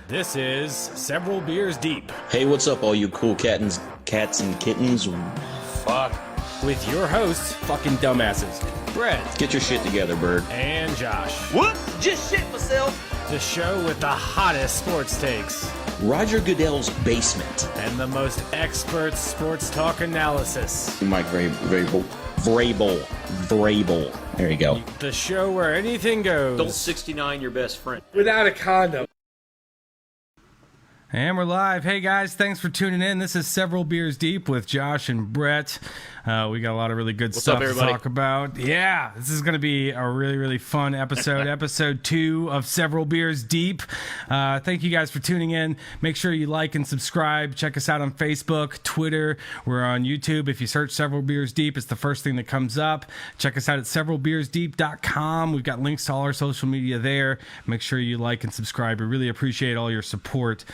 This is Several Beers Deep. Hey, what's up, all you cool cats and kittens? Fuck. With your hosts, fucking dumbasses, Brett. Get your shit together, bird. And Josh. What? Just shit myself. The show with the hottest sports takes. Roger Goodell's basement. And the most expert sports talk analysis. Mike Vrabel. There you go. The show where anything goes. Don't 69 your best friend. Without a condom. And we're live. Hey guys, thanks for tuning in. This is Several Beers Deep with Josh and Brett. We got a lot of really good stuff to talk about. Yeah, this is going to be a really, really fun episode. Episode 2 of Several Beers Deep. Thank you guys for tuning in. Make sure you like and subscribe. Check us out on Facebook, Twitter. We're on YouTube. If you search Several Beers Deep, it's the first thing that comes up. Check us out at severalbeersdeep.com. We've got links to all our social media there. Make sure you like and subscribe. We really appreciate all your support.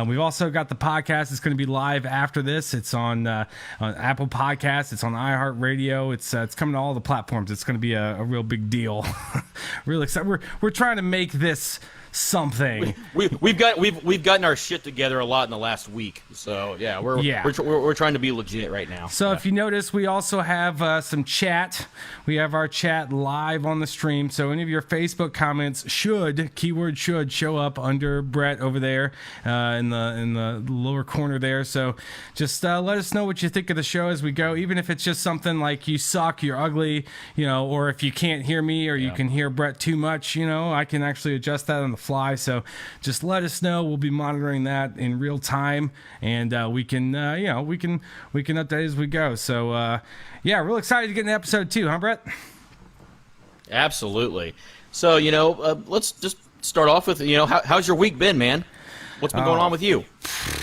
We've also got the podcast. It's going to be live after this. It's on Apple Podcasts. It's on iHeartRadio. It's coming to all the platforms. It's going to be a real big deal. Really excited. We're trying to make this something. We've gotten our shit together a lot in the last week. So yeah, we're trying to be legit right now. So if you notice, we also have some chat. We have our chat live on the stream. So any of your Facebook comments should show up under Brett over there in the lower corner there. So just let us know what you think of the show as we go. Even if it's just something like you suck, you're ugly, or if you can't hear me or you can hear Brett too much, I can actually adjust that on the fly. So just let us know. We'll be monitoring that in real time, and we can update as we go. So real excited to get into episode 2, huh, Brett? Absolutely. So let's just start off with how's your week been, man? What's been going on with you?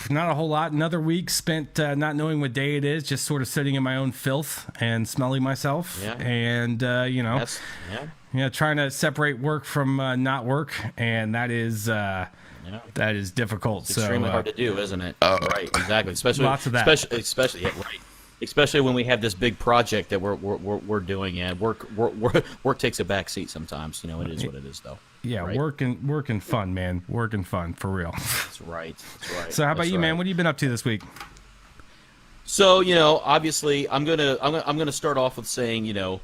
Not a whole lot. Another week spent not knowing what day it is, just sort of sitting in my own filth and smelling myself. Yeah. And trying to separate work from not work, and that is difficult. It's extremely hard to do, isn't it? Right, exactly. Especially lots of that. Especially when we have this big project that we're doing, and work takes a back seat sometimes. It is what it is, though. Yeah, right? working fun, man. Working fun for real. That's right. So how about you, man? What have you been up to this week? So obviously, I'm gonna start off with saying a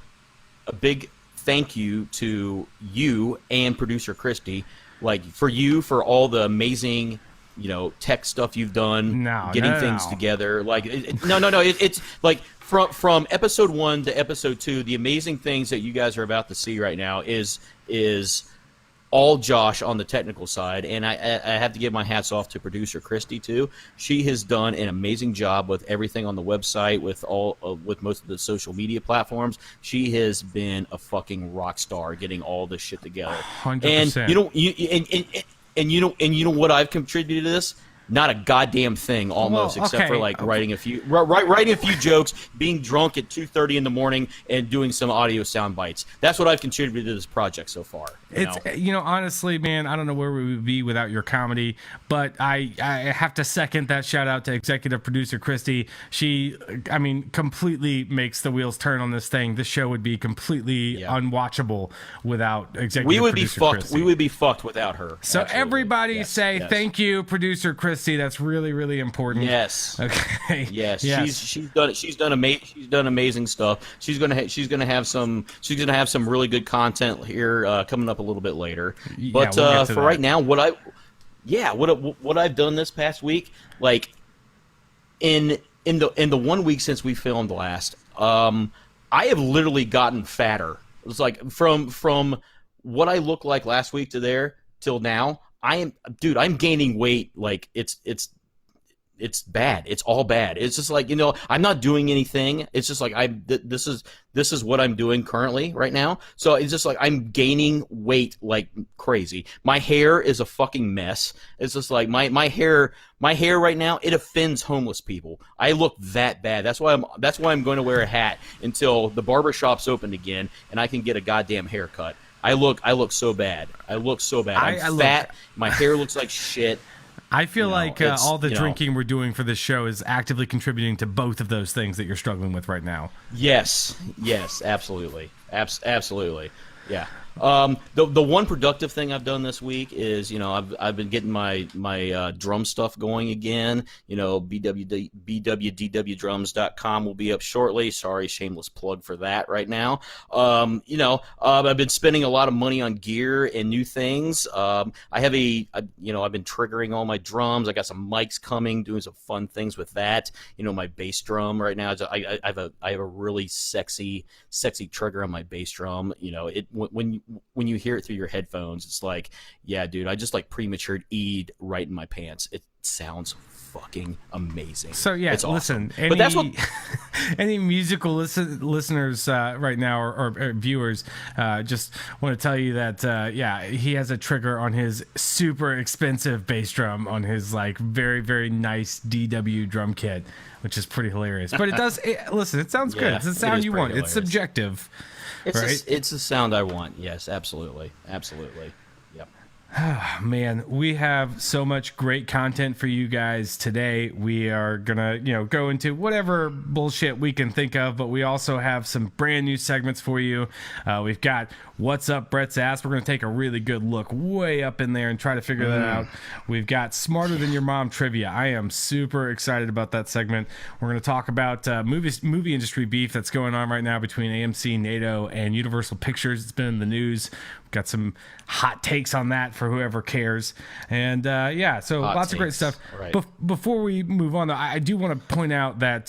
big thank you to you and producer Christy, for all the amazing tech stuff you've done, getting things together. It's like from episode 1 to episode 2, the amazing things that you guys are about to see right now is all Josh on the technical side, and I have to give my hats off to producer Christy too. She has done an amazing job with everything on the website, with most of the social media platforms. She has been a fucking rock star getting all this shit together. 100%. And you know what I've contributed to this? Not a goddamn thing, almost, except for writing a few jokes, being drunk at 2:30 in the morning, and doing some audio sound bites. That's what I've contributed to this project so far. It's honestly, man, I don't know where we would be without your comedy, but I have to second that shout out to executive producer Christy. She, completely makes the wheels turn on this thing. This show would be completely unwatchable without executive producer Christy. We would be fucked without her. So absolutely. Everybody say thank you, producer Christy. That's really, really important. Yes. Okay. Yes. She's done amazing stuff. She's gonna have some really good content here coming up a little bit later. But we'll for right now, what I've done this past week, in the 1 week since we filmed last, I have literally gotten fatter. It's like from what I looked like last week to there till now. I'm gaining weight. It's bad. It's all bad. It's just I'm not doing anything. It's just this is what I'm doing currently right now. So it's just I'm gaining weight like crazy. My hair is a fucking mess. It's just my hair right now, it offends homeless people. I look that bad. That's why I'm going to wear a hat until the barbershop's opened again and I can get a goddamn haircut. I look so bad. I'm fat. My hair looks like shit. I feel like all the drinking we're doing for this show is actively contributing to both of those things that you're struggling with right now. Yes, absolutely. Absolutely. Yeah. The one productive thing I've done this week is, I've been getting my drum stuff going again. BWDWdrums.com will be up shortly. Sorry, shameless plug for that right now. I've been spending a lot of money on gear and new things. I've been triggering all my drums. I got some mics coming, doing some fun things with that. My bass drum right now. I have a really sexy trigger on my bass drum. When you hear it through your headphones, it's like, yeah, dude, I just like prematured E'd right in my pants. It sounds fucking amazing. So yeah, it's awesome. Listen, but that's what any musical listeners right now or viewers just want to tell you that he has a trigger on his super expensive bass drum on his like very, very nice DW drum kit, which is pretty hilarious. But it does listen, it sounds good. It's the sound you want. Hilarious. It's subjective. It's the sound I want. Yes, absolutely. Yep. Man, we have so much great content for you guys today. We are gonna, go into whatever bullshit we can think of, but we also have some brand new segments for you. We've got What's Up Brett's Ass. We're gonna take a really good look way up in there and try to figure that out. We've got Smarter Than Your Mom trivia. I am super excited about that segment. We're gonna talk about movie industry beef that's going on right now between AMC, NATO, and Universal Pictures. It's been in the news. Got some hot takes on that for whoever cares. And so hot lots takes. Of great stuff. Right. Before we move on, though, I do want to point out that,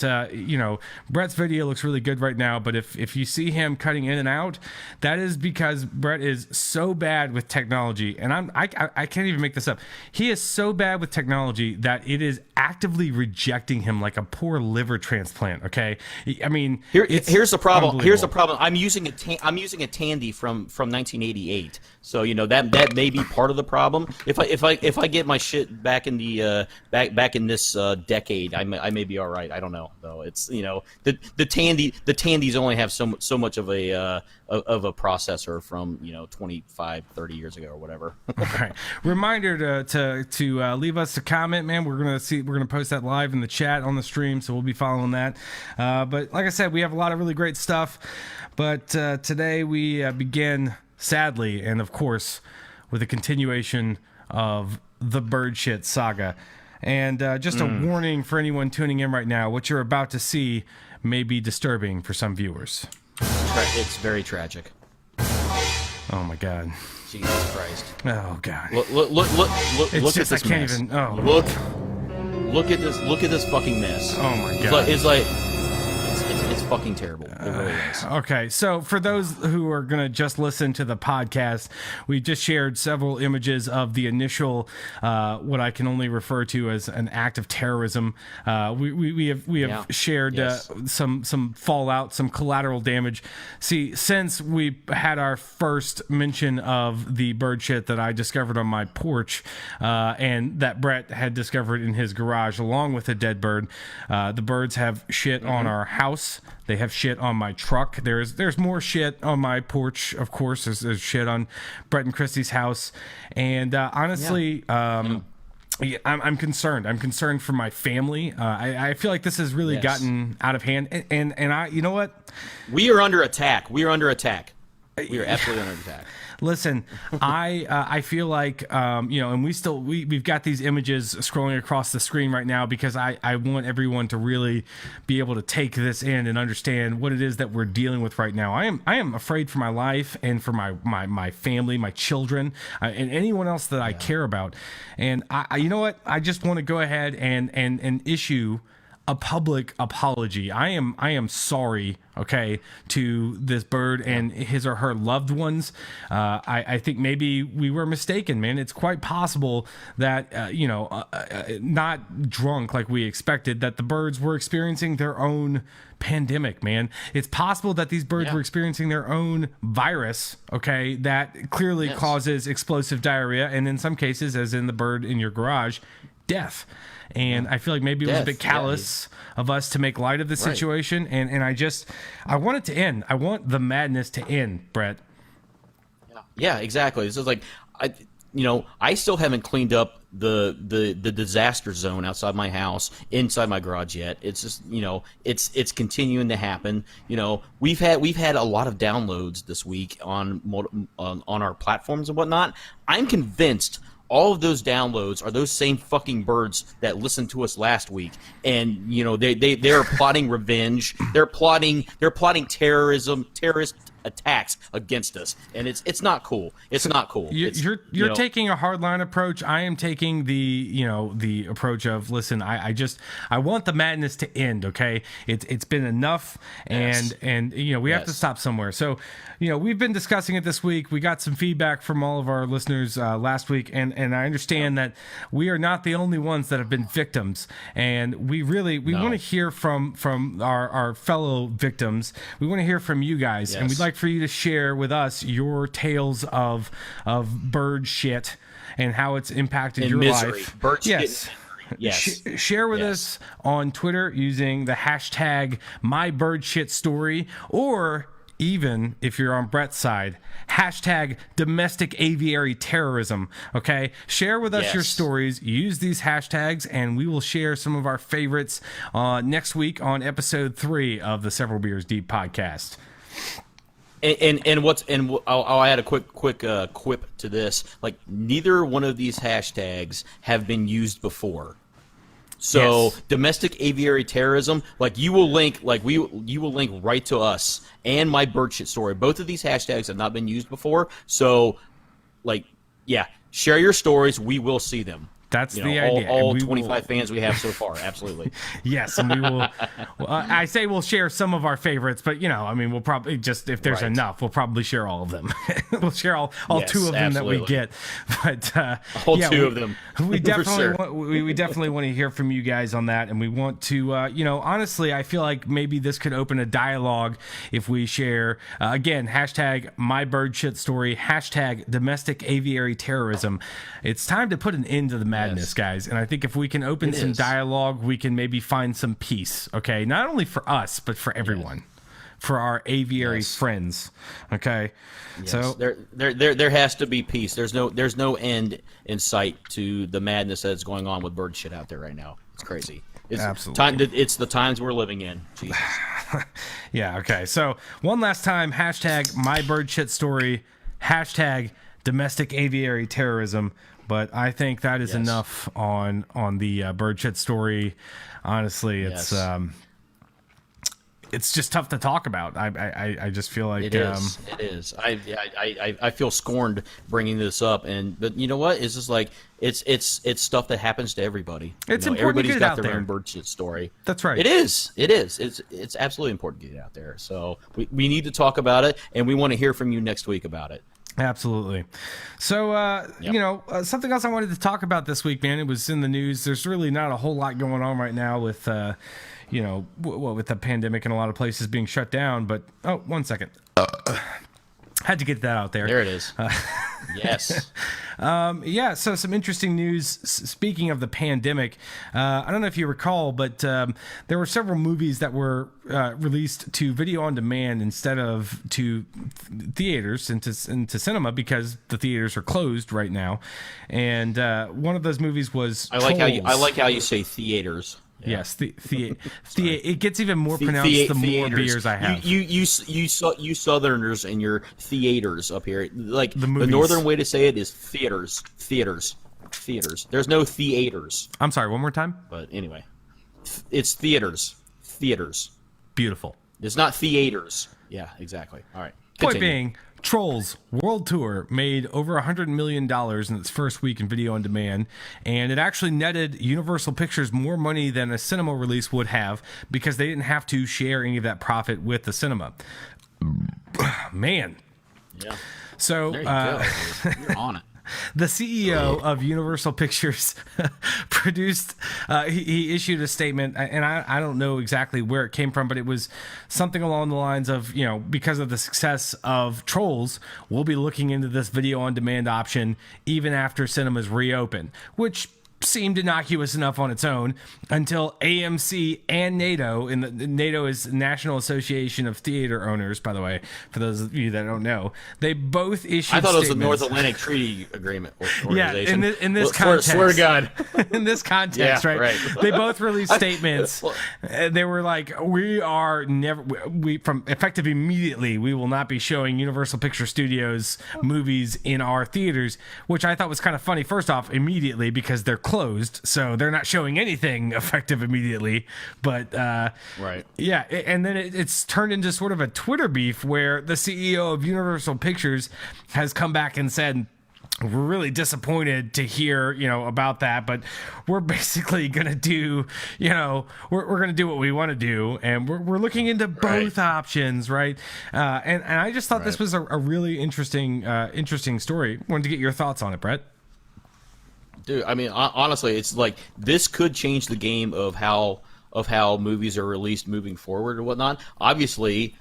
Brett's video looks really good right now. But if you see him cutting in and out, that is because Brett is so bad with technology. And I can't even make this up. He is so bad with technology that it is actively rejecting him like a poor liver transplant. Okay. I mean, here's the problem. I'm using a Tandy from 1988. So that may be part of the problem. If I get my shit back in the back in this decade, I may be all right. I don't know though. It's the Tandys only have so much of a processor from 25, 30 years ago or whatever. All right. Reminder to leave us a comment, man. We're gonna post that live in the chat on the stream, so we'll be following that. But like I said, we have a lot of really great stuff. But today we begin, sadly, and of course, with a continuation of the bird shit saga. And just a warning for anyone tuning in right now, what you're about to see may be disturbing for some viewers. It's very tragic. Oh my God. Jesus Christ. Oh God. Look at this mess. Look at this fucking mess. Oh my God. It's fucking terrible. It really is. Okay, so for those who are going to just listen to the podcast, we just shared several images of the initial, what I can only refer to as an act of terrorism. We have shared some fallout, some collateral damage. See, since we had our first mention of the bird shit that I discovered on my porch, and that Brett had discovered in his garage along with a dead bird, the birds have shit on our house. They have shit on my truck. There's more shit on my porch, of course. There's shit on Brett and Christy's house. And honestly, I'm concerned. I'm concerned for my family. I feel like this has really gotten out of hand. And you know what? We are under attack. We are absolutely under attack. Listen, I feel like and we've got these images scrolling across the screen right now because I want everyone to really be able to take this in and understand what it is that we're dealing with right now. I am afraid for my life and for my family, my children, and anyone else that I care about. And I you know what? I just want to go ahead and issue a public apology. I am sorry, okay, to this bird and his or her loved ones. I think maybe we were mistaken, man. It's quite possible that, not drunk like we expected, that the birds were experiencing their own pandemic, man. It's possible that these birds were experiencing their own virus, okay, that clearly causes explosive diarrhea, and in some cases, as in the bird in your garage, death. And I feel like maybe it was a bit callous of us to make light of the situation. And I want it to end. I want the madness to end, Brett. Yeah, exactly. This is like, I still haven't cleaned up the disaster zone outside my house, inside my garage yet. It's just, it's continuing to happen. We've had a lot of downloads this week on our platforms and whatnot. I'm convinced all of those downloads are those same fucking birds that listened to us last week, and they're plotting revenge. They're plotting terrorist attacks against us, and it's not cool. It's not cool. You're taking a hardline approach. I am taking the approach of, listen, I want the madness to end. Okay, it's been enough, and we have to stop somewhere. So we've been discussing it this week. We got some feedback from all of our listeners last week, and I understand that we are not the only ones that have been victims, and we want to hear from our fellow victims. We want to hear from you guys, and we'd like for you to share with us your tales of bird shit and how it's impacted your life. Bird shit. Yes. Share with us on Twitter using the hashtag #MyBirdShitStory, or even if you're on Brett's side, hashtag domestic aviary terrorism. Okay, share with us your stories. Use these hashtags, and we will share some of our favorites next week on episode 3 of the Several Beers Deep podcast. And I'll add a quick quip to this. Like, neither one of these hashtags have been used before. So domestic aviary terrorism, like, you will link right to us and My Bird Shit Story. Both of these hashtags have not been used before. So, share your stories. We will see them. That's the idea. All 25 fans we have so far, absolutely. Yes, and we will. I say we'll share some of our favorites, but we'll probably just, if there's enough, we'll probably share all of them. We'll share all 2 of them absolutely. that we get. But all 2 of them. We definitely we definitely want to hear from you guys on that, and we want to. Honestly, I feel like maybe this could open a dialogue if we share again hashtag #MyBirdShitStory, hashtag domestic aviary terrorism. It's time to put an end to the madness, guys. And I think if we can open some dialogue, we can maybe find some peace, okay? Not only for us, but for everyone, for our aviary friends, okay? Yes. So there has to be peace. There's no end in sight to the madness that's going on with bird shit out there right now. It's crazy. Absolutely. It's the times we're living in. Jesus. Yeah, okay. So one last time, hashtag #MyBirdShitStory, hashtag domestic aviary terrorism. But I think that is enough on the bird shit story. Honestly, it's just tough to talk about. I just feel like it is. I feel scorned bringing this up, but you know what? It's just like it's stuff that happens to everybody. It's important. Everybody's to get got out their there. own bird shit story. That's right. It is. It's absolutely important to get out there. So we need to talk about it, and we want to hear from you next week about it. Absolutely. So, something else I wanted to talk about this week, man. It was in the news. There's really not a whole lot going on right now with, with the pandemic and a lot of places being shut down. But, 1 second. Had to get that out there. There it is. Yes. So some interesting news. Speaking of the pandemic, I don't know if you recall, but there were several movies that were released to video on demand instead of to theaters, into cinema, because the theaters are closed right now. And one of those movies was I like how you say theaters. Yeah. Yes, it gets even more pronounced the more beers I have. You Southerners and your theaters up here, like the northern way to say it is theaters. There's no theaters. I'm sorry, one more time. But anyway, it's theaters. Beautiful. It's not theaters. Yeah, exactly. All right. Point being, Trolls World Tour made over $100 million in its first week in video on demand, and it actually netted Universal Pictures more money than a cinema release would have, because they didn't have to share any of that profit with the cinema. Man. Yeah. So there you go. You're on it. The CEO of Universal Pictures produced, he issued a statement, and I don't know exactly where it came from, but it was something along the lines of, because of the success of Trolls, we'll be looking into this video on demand option even after cinemas reopen, which seemed innocuous enough on its own until AMC and NATO, and NATO is National Association of Theater Owners, by the way, for those of you that don't know, they both issued. I thought it was the North Atlantic Treaty Agreement Yeah, organization. in this context, swear to God, in this context, yeah, right? They both released statements. They were like, "We are never, we from effective immediately, we will not be showing Universal Picture Studios movies in our theaters," which I thought was kind of funny. First off, immediately, because they're closed, so they're not showing anything effective immediately. But right, yeah, and then it's turned into sort of a Twitter beef where the CEO of Universal Pictures has come back and said, we're really disappointed to hear, about that, but we're basically going to do, we're going to do what we want to do, and we're looking into both options, right? And I just thought this was a really interesting story. Wanted to get your thoughts on it, Brett. Dude, I mean, honestly, it's like this could change the game of how movies are released moving forward or whatnot. Obviously,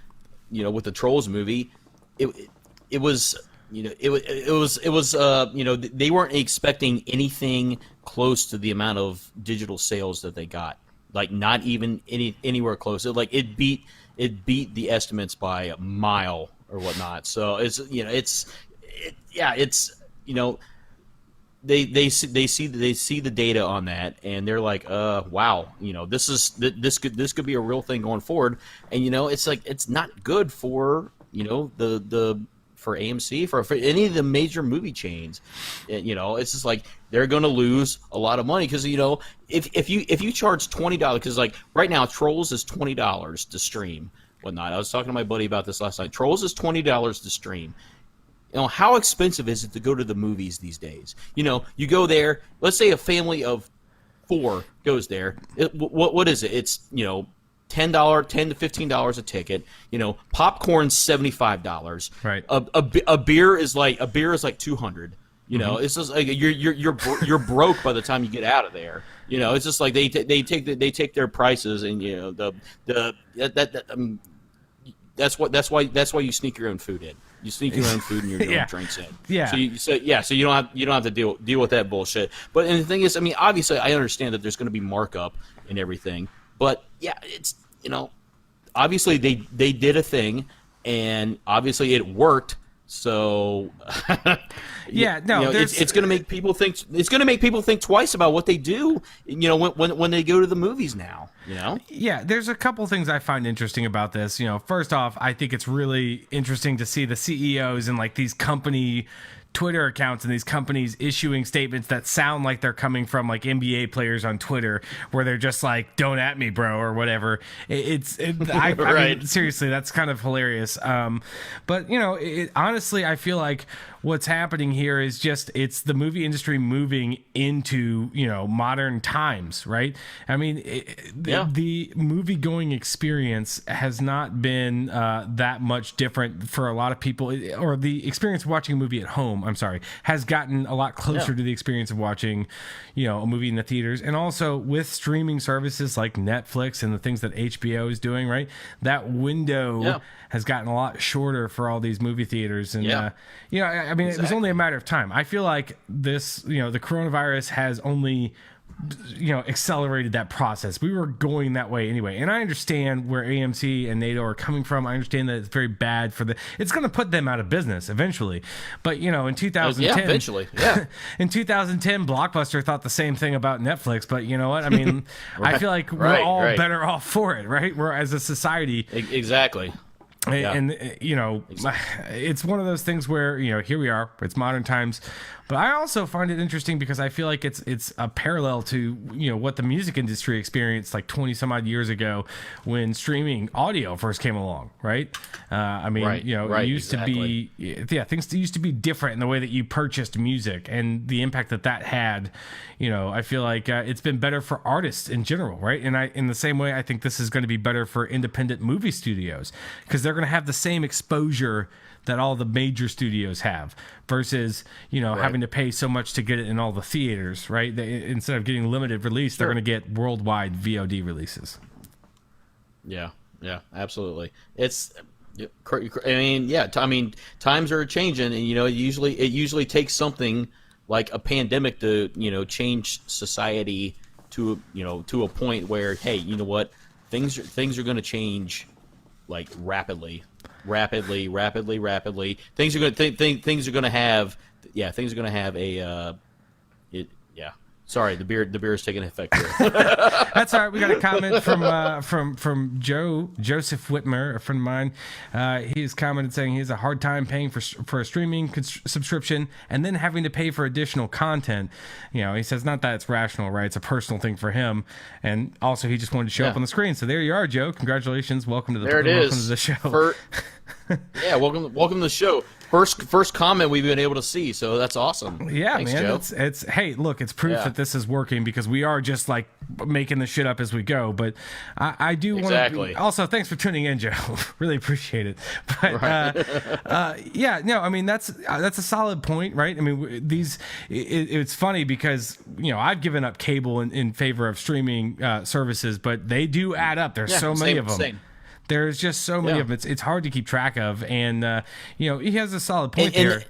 with the Trolls movie, it was they weren't expecting anything close to the amount of digital sales that they got. Like not even anywhere close. It beat the estimates by a mile or whatnot. So it's They see the data on that, and they're like, wow, this could be a real thing going forward, and it's like it's not good for for AMC for any of the major movie chains, it's just like they're going to lose a lot of money because if you charge $20, because like right now Trolls is $20 to stream whatnot. I was talking to my buddy about this last night. Trolls is $20 to stream. How expensive is it to go to the movies these days? You go there. Let's say a family of 4 goes there. What is it? It's $10 to $15 a ticket. Popcorn's $75. Right. A beer is like $200. It's just like you're broke by the time you get out of there. It's just like they take their prices, and that's why you sneak your own food in. You sneak your own food and your own drinks in. Yeah. So you don't have to deal with that bullshit. But and the thing is, I mean, obviously, I understand that there's going to be markup and everything. But yeah, it's obviously they did a thing, and obviously it worked. So it's going to make people think. It's going to make people think twice about what they do. When they go to the movies now. Yeah, there's a couple things I find interesting about this. First off, I think it's really interesting to see the CEOs and like these company Twitter accounts and these companies issuing statements that sound like they're coming from like NBA players on Twitter, where they're just like, "Don't at me, bro," or whatever. I mean, seriously, that's kind of hilarious. But honestly, I feel like what's happening here is just it's the movie industry moving into modern times, right? I mean, the movie going experience has not been that much different for a lot of people, or the experience of watching a movie at home. I'm sorry, has gotten a lot closer to the experience of watching, a movie in the theaters. And also with streaming services like Netflix and the things that HBO is doing, right? That window has gotten a lot shorter for all these movie theaters. And, I mean, It was only a matter of time. I feel like this, the coronavirus has only accelerated that process. We were going that way anyway. And I understand where AMC and NATO are coming from. I understand that it's very bad for it's going to put them out of business eventually. But, in 2010, eventually. In 2010, Blockbuster thought the same thing about Netflix. But you know what? I mean, I feel like we're all better off for it, right? We're as a society. Exactly. And it's one of those things where here we are, it's modern times, but I also find it interesting because I feel like it's a parallel to what the music industry experienced like 20 some odd years ago when streaming audio first came along, right? I mean, it used to be things used to be different in the way that you purchased music and the impact that had. I feel like it's been better for artists in general, right? And in the same way, I think this is going to be better for independent movie studios because they're going to have the same exposure that all the major studios have versus, having to pay so much to get it in all the theaters, right? Instead of getting limited release, they're going to get worldwide VOD releases. Yeah, absolutely. Times are changing, and it usually takes something like a pandemic to change society to to a point where, hey, you know what, things are going to change like rapidly. Things are going to have a Sorry, the beer is taking effect here. That's all right. We got a comment from Joseph Whitmer, a friend of mine. He's commented saying he has a hard time paying for a streaming subscription and then having to pay for additional content. He says not that it's rational, right? It's a personal thing for him, and also he just wanted to show up on the screen. So there you are, Joe. Congratulations. Welcome to the show. Welcome to the show. First comment we've been able to see, so that's awesome. Yeah, thanks, man. Joe. It's hey, look, it's proof that this is working because we are just like making the shit up as we go. But I do want to also thanks for tuning in, Joe. Really appreciate it. But I mean that's a solid point, right? I mean it's funny because I've given up cable in favor of streaming services, but they do add up. There's so many of them. Same. There's just so many of them. It's hard to keep track of, and he has a solid point there.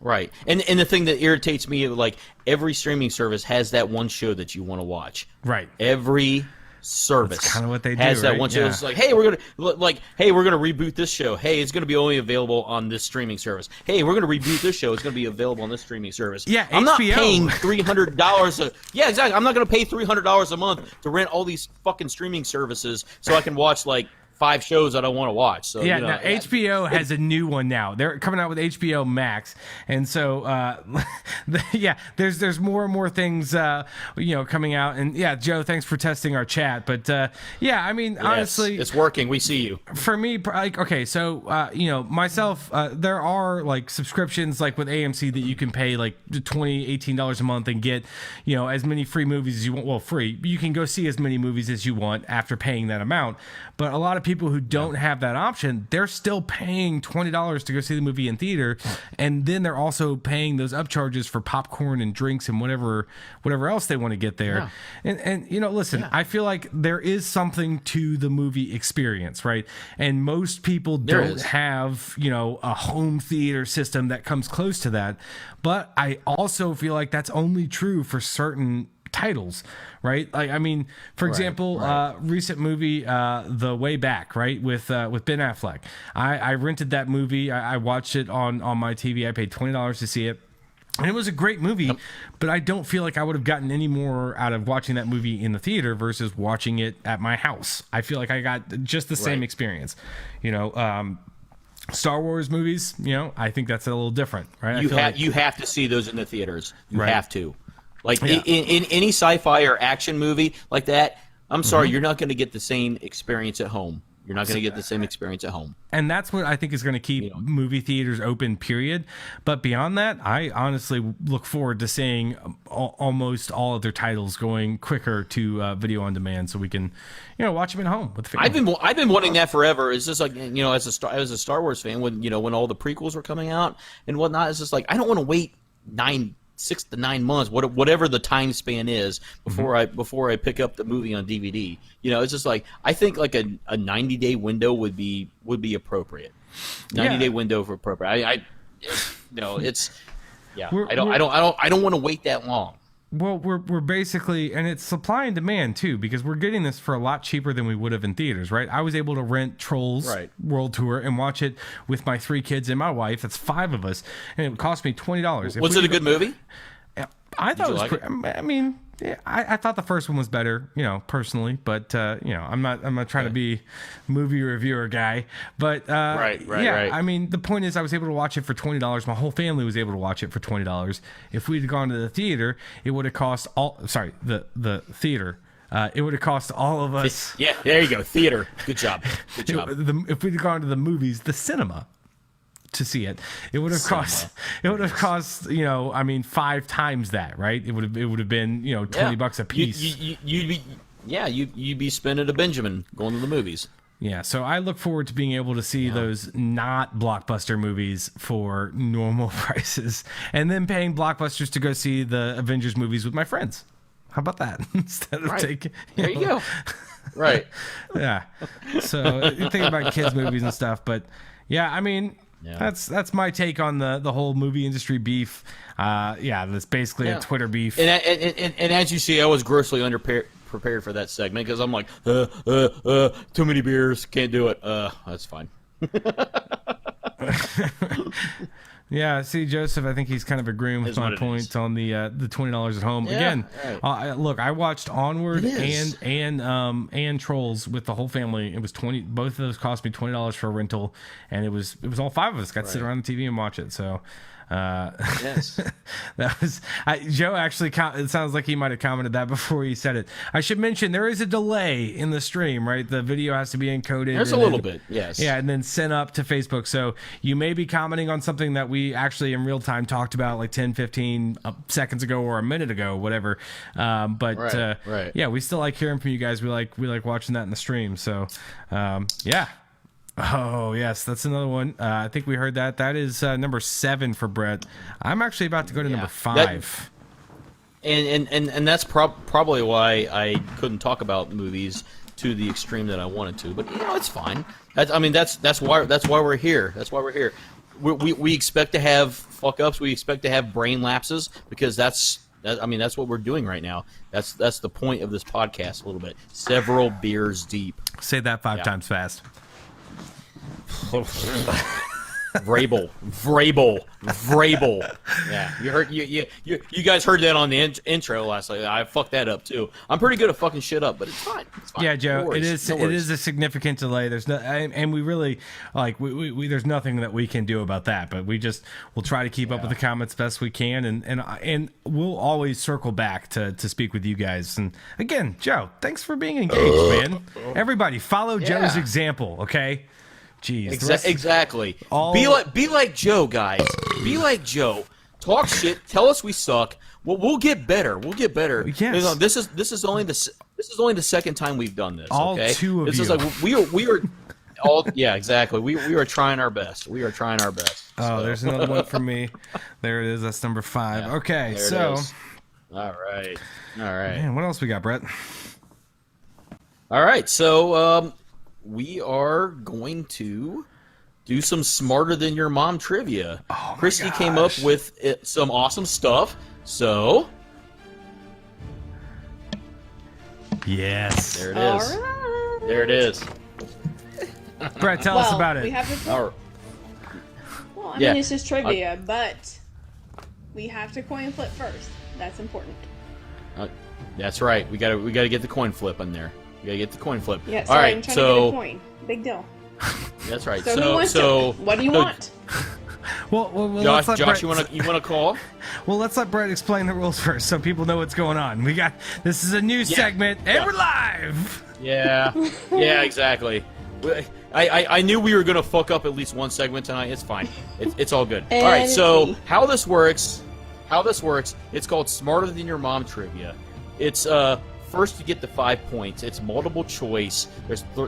Right, and the thing that irritates me, like every streaming service has that one show that you want to watch. Right. Every service that's kind of what they do. Has that right? one show. It's like, hey, we're gonna reboot this show. Hey, it's gonna be only available on this streaming service. Hey, we're gonna reboot this show. It's gonna be available on this streaming service. Yeah, I'm HBO. not paying $300. Yeah, exactly. I'm not gonna pay $300 a month to rent all these fucking streaming services so I can watch like 5 shows that I want to watch. So now HBO has a new one now. They're coming out with HBO Max, and so there's more and more things coming out. And Joe, thanks for testing our chat. But I mean, honestly, it's working. We see you. For me, like, okay, so myself, there are like subscriptions like with AMC that you can pay like $18 a month and get as many free movies as you want. Well, free. You can go see as many movies as you want after paying that amount. But a lot of people who don't have that option, they're still paying $20 to go see the movie in theater, and then they're also paying those upcharges for popcorn and drinks and whatever else they want to get there. And listen, I feel like there is something to the movie experience, right? And most people don't have a home theater system that comes close to that. But I also feel like that's only true for certain titles, right? Like, I mean, for example, recent movie, The Way Back, right, with Ben Affleck. I rented that movie. I watched it on my TV. I paid $20 to see it. And it was a great movie, but I don't feel like I would have gotten any more out of watching that movie in the theater versus watching it at my house. I feel like I got just the same experience. Star Wars movies, I think that's a little different, right? You have to see those in the theaters. You have to. Like in any sci-fi or action movie like that, I'm sorry, you're not going to get the same experience at home. You're not going to get the same experience at home. And that's what I think is going to keep movie theaters open, period. But beyond that, I honestly look forward to seeing almost all of their titles going quicker to video on demand so we can, watch them at home with the family. I've been wanting that forever. It's just like, as a Star Wars fan, when all the prequels were coming out and whatnot, it's just like, I don't want to wait 6 to 9 months, whatever the time span is, before I pick up the movie on DVD. It's just like, I think like a 90-day window would be appropriate. 90-day window for appropriate. I don't want to wait that long. Well, we're basically, and it's supply and demand too, because we're getting this for a lot cheaper than we would have in theaters, right? I was able to rent Trolls World Tour and watch it with my 3 kids and my wife. That's 5 of us, and it would cost me $20. Was it a good movie? I thought it was. I mean, I thought the first one was better, personally, but I'm not trying to be movie reviewer guy, but right. I mean, the point is, I was able to watch it for $20. My whole family was able to watch it for $20. If we'd gone to the theater, it would have cost the theater. It would have cost all of us. Yeah, there you go, theater. Good job. If we'd gone to the movies, the cinema, to see it, it would have cost 5 times that, right? It would have been $20 a piece. You'd be spending a Benjamin going to the movies. Yeah, so I look forward to being able to see those not blockbuster movies for normal prices, and then paying blockbusters to go see the Avengers movies with my friends. How about that? Instead of taking, there you go. Right. Yeah. So think about kids movies and stuff, but yeah, I mean, Yeah. That's my take on the whole movie industry beef. That's basically a Twitter beef. And as you see, I was grossly prepared for that segment because I'm like, too many beers, can't do it. That's fine. Yeah, see, Joseph, I think he's kind of agreeing with my points on the $20 at home. Yeah, Again, right. Look, I watched Onward and Trolls with the whole family. It was $20. Both of those cost me $20 for a rental, and it was all five of us got to sit around the TV and watch it. So. Yes, that was Joe. Actually, it sounds like he might have commented that before he said it. I should mention there is a delay in the stream, right? The video has to be encoded. There's a little bit, yes. Yeah, and then sent up to Facebook. So you may be commenting on something that we actually in real time talked about like 10, 15 seconds ago or a minute ago, whatever. Right. Yeah, we still like hearing from you guys. We like watching that in the stream. So, yeah. Oh, yes, that's another one. I think we heard that. That is number 7 for Brett. I'm actually about to go to number 5. And that's probably why I couldn't talk about movies to the extreme that I wanted to. But, it's fine. That's why we're here. That's why we're here. We expect to have fuck-ups. We expect to have brain lapses because that's what we're doing right now. That's the point of this podcast a little bit. Several beers deep. Say that 5 times fast. Vrabel. Yeah, you heard you guys heard that on the intro last night. I fucked that up too. I'm pretty good at fucking shit up, but it's fine. Yeah, Joe, it is a significant delay. There's no, and we really we there's nothing that we can do about that. But we'll try to keep up with the comments best we can, and we'll always circle back to speak with you guys. And again, Joe, thanks for being engaged, man. Everybody, follow Joe's example, okay? Jeez, exactly. Be like Joe, guys. Be like Joe. Talk shit. Tell us we suck. Well, we'll get better. Yes. This is only the second time we've done this. All okay? two of this you. Is like we are all. Yeah, exactly. We are trying our best. We are trying our best. Oh, there's another one for me. There it is. That's number 5. Yeah, okay, so. All right. Man, what else we got, Brett? All right, so we are going to do some smarter than your mom trivia. Oh, Christy came up with some awesome stuff, so yes, there it is. All right. There it is. Brett, tell us about it. We have to. All right. Well, I mean, it's just trivia, but we have to coin flip first. That's important. That's right. We gotta get the coin flip in there. We gotta get the coin flip. Yeah. All right. I'm trying to get a coin. Big deal. That's right. So who wants to? What do you want? Well, Josh, you wanna call? Well, let's let Brett explain the rules first, so people know what's going on. This is a new segment, and we're live. Yeah, exactly. I knew we were gonna fuck up at least one segment tonight. It's fine. It's all good. All right. So how this works? It's called Smarter Than Your Mom Trivia. It's first you get the 5 points. It's multiple choice.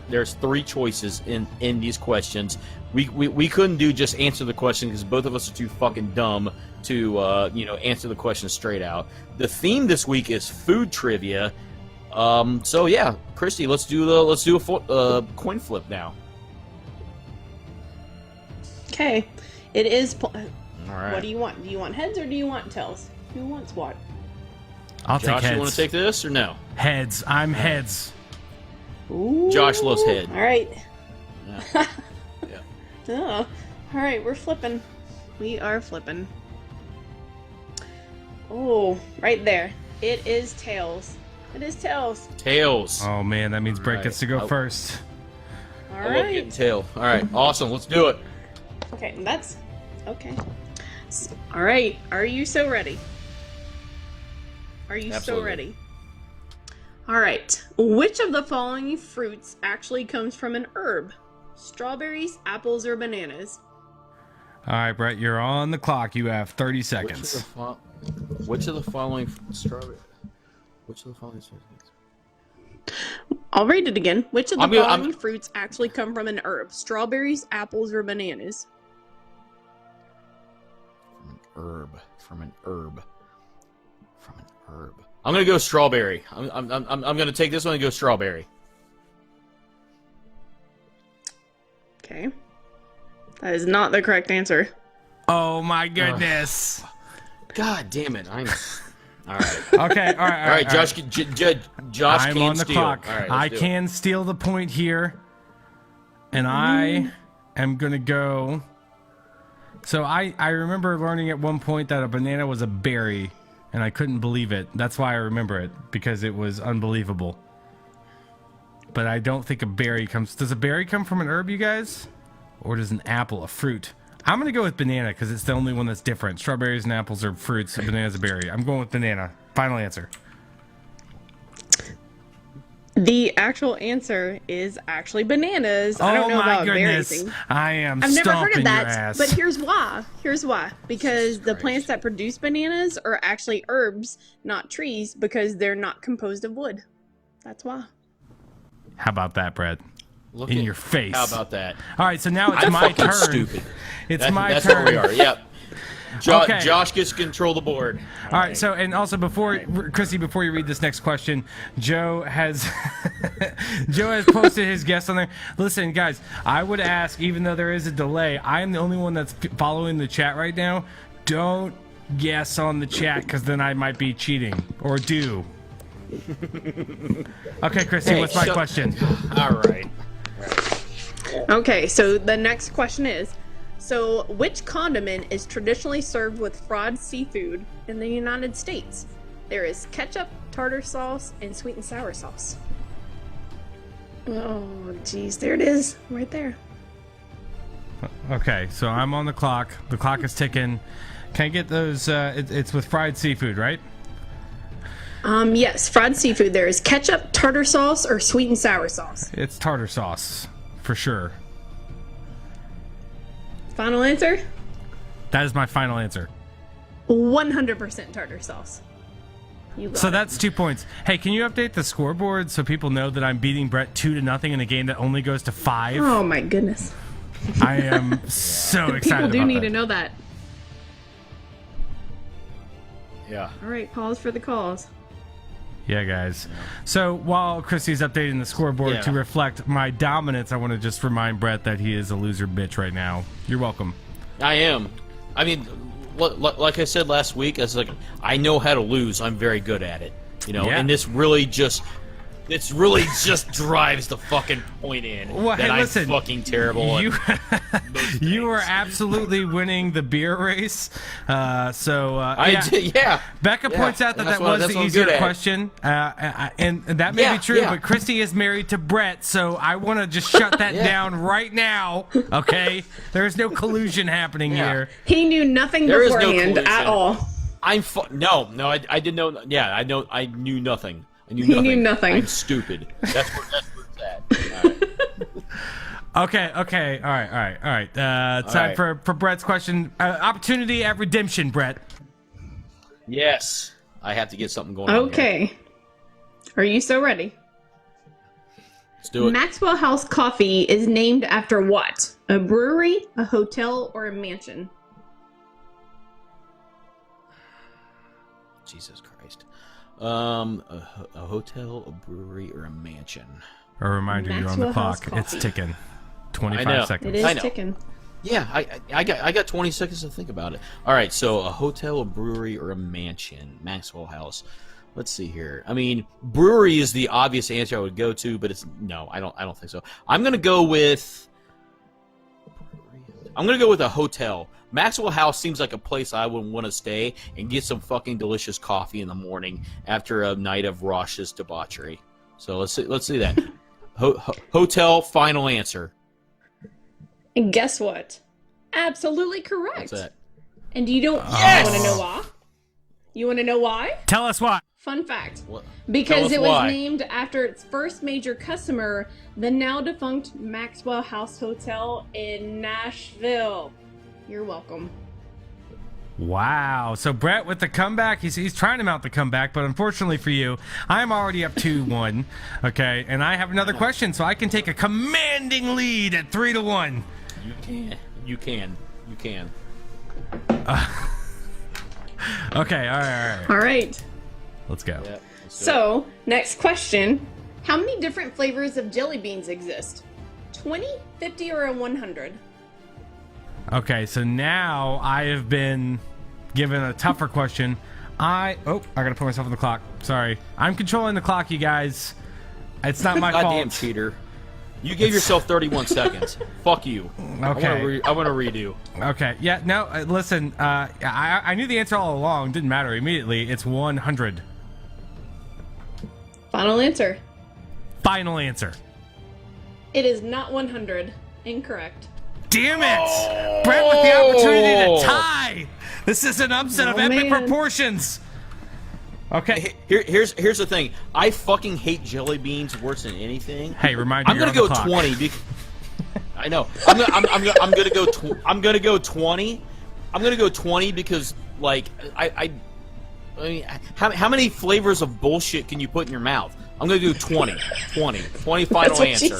There's 3 choices in these questions. We couldn't do just answer the question because both of us are too fucking dumb to answer the question straight out. The theme this week is food trivia. So yeah, Christy, let's do a coin flip now. Okay. It is. All right. What do you want? Do you want heads or do you want tails? Who wants what? I'll Josh, take heads. You want to take this or no? Heads. I'm heads. Ooh. Josh loves head. All right. Yeah. Oh. All right, we're flipping. We are flipping. Oh, right there. It is tails. It is tails. Tails. Oh man, that means Brett gets to go first. All I love right. getting tail. All right, awesome. Let's do it. Okay, that's okay. All right, are you so ready? Are you Absolutely. so ready? All right. Which of the following fruits actually comes from an herb? Strawberries, apples, or bananas? All right, Brett, you're on the clock. You have 30 seconds. Which of the following strawberry? Which of the following strawberries? I'll read it again. Which of the I'm- following fruits actually come from an herb? Strawberries, apples, or bananas? From an herb. I'm gonna go strawberry. I'm gonna take this one and go strawberry. Okay. That is not the correct answer. Oh my goodness. God damn it. All right. Okay, all right. Josh, Josh I'm can on the steal. clock. All right, I can steal the point here. And I am going to go. So I remember learning at one point that a banana was a berry, and I couldn't believe it. That's why I remember it, because it was unbelievable. But I don't think a berry comes... Does a berry come from an herb, you guys? Or does an apple, a fruit? I'm going to go with banana because it's the only one that's different. Strawberries and apples are fruits. Banana's a berry. I'm going with banana. Final answer. The actual answer is actually bananas. I don't know about berries. I am I've never heard of that, your ass. but here's why. Because the plants that produce bananas are actually herbs, not trees, because they're not composed of wood. That's why. How about that, Brett? Look in your face. How about that? All right, so now it's my turn. Stupid. It's my that's turn. That's where we are. Yep. Okay. Josh gets to control the board. All right. So, and also Chrissy, before you read this next question, Joe has posted his guest on there. Listen, guys, I would ask, even though there is a delay, I am the only one that's following the chat right now. Don't guess on the chat, because then I might be cheating, or do. Okay, Chrissy, what's my question? All right. Okay, so the next question is, so which condiment is traditionally served with fried seafood in the United States? There is ketchup, tartar sauce, and sweet and sour sauce. Oh, geez, there it is, right there. Okay, so I'm on the clock. The clock is ticking. Can I get those? It's with fried seafood, right? Yes, fried seafood. There is ketchup, tartar sauce, or sweet and sour sauce. It's tartar sauce, for sure. Final answer? That is my final answer. 100% tartar sauce. You got so it. That's 2 points. Hey, can you update the scoreboard so people know that I'm beating Brett 2-0 in a game that only goes to 5? Oh my goodness. I am so excited People do about need that. to know that. Yeah. All right, pause for the calls. Yeah, guys. So while Chrissy's updating the scoreboard to reflect my dominance, I want to just remind Brett that he is a loser bitch right now. You're welcome. I am. I mean, like I said last week, I know how to lose. I'm very good at it. And this really just drives the fucking point in that I'm fucking terrible. You are absolutely winning the beer race. Yeah. Becca points out that was the easier question, and that may be true. But Christy is married to Brett, so I want to just shut that down right now. Okay, there is no collusion happening here. He knew nothing beforehand at all. No, I didn't know. Yeah, I know. I knew nothing. He knew nothing. I'm stupid. That's where it's at. All right. Okay. All right. Time for Brett's question. Opportunity at redemption, Brett. Yes. I have to get something going on. Okay. Are you so ready? Let's do it. Maxwell House Coffee is named after what? A brewery, a hotel, or a mansion? Jesus Christ. A hotel, a brewery, or a mansion. A reminder, you're on the clock. It's ticking. 25 seconds. It is ticking. Yeah, I got 20 seconds to think about it. All right, so a hotel, a brewery, or a mansion. Maxwell House. Let's see here. I mean, brewery is the obvious answer I would go to, but I don't think so. I'm gonna go with a hotel. Maxwell House seems like a place I would want to stay and get some fucking delicious coffee in the morning after a night of raucous debauchery. So let's see that. Hotel, final answer. And guess what? Absolutely correct. What's that? And you don't want to know why? You want to know why? Tell us why. Fun fact. What? Because it was named after its first major customer, the now defunct Maxwell House Hotel in Nashville. You're welcome. Wow. So Brett with the comeback, he's trying to mount the comeback, but unfortunately for you, I'm already up 2-1. Okay, and I have another question, so I can take a commanding lead at 3-1. You can. Okay, all right. Let's go. Yeah, so, next question. How many different flavors of jelly beans exist? 20, 50, or 100? Okay, so now I have been given a tougher question. I gotta put myself on the clock. Sorry. I'm controlling the clock, you guys. It's not my fault. Goddamn cheater. You gave yourself 31 seconds. Fuck you. Okay. I want to redo. Okay. Yeah, no, listen. I knew the answer all along. Didn't matter immediately. It's 100. Final answer. Final answer. It is not 100. Incorrect. Damn it! Brett with the opportunity to tie. This is an upset of epic proportions. Okay. Here's the thing. I fucking hate jelly beans worse than anything. Hey, remind me. I'm gonna go 20. I know. I'm gonna go 20. I'm gonna go 20 because I mean, how many flavors of bullshit can you put in your mouth? I'm gonna do 20. 20 final answer.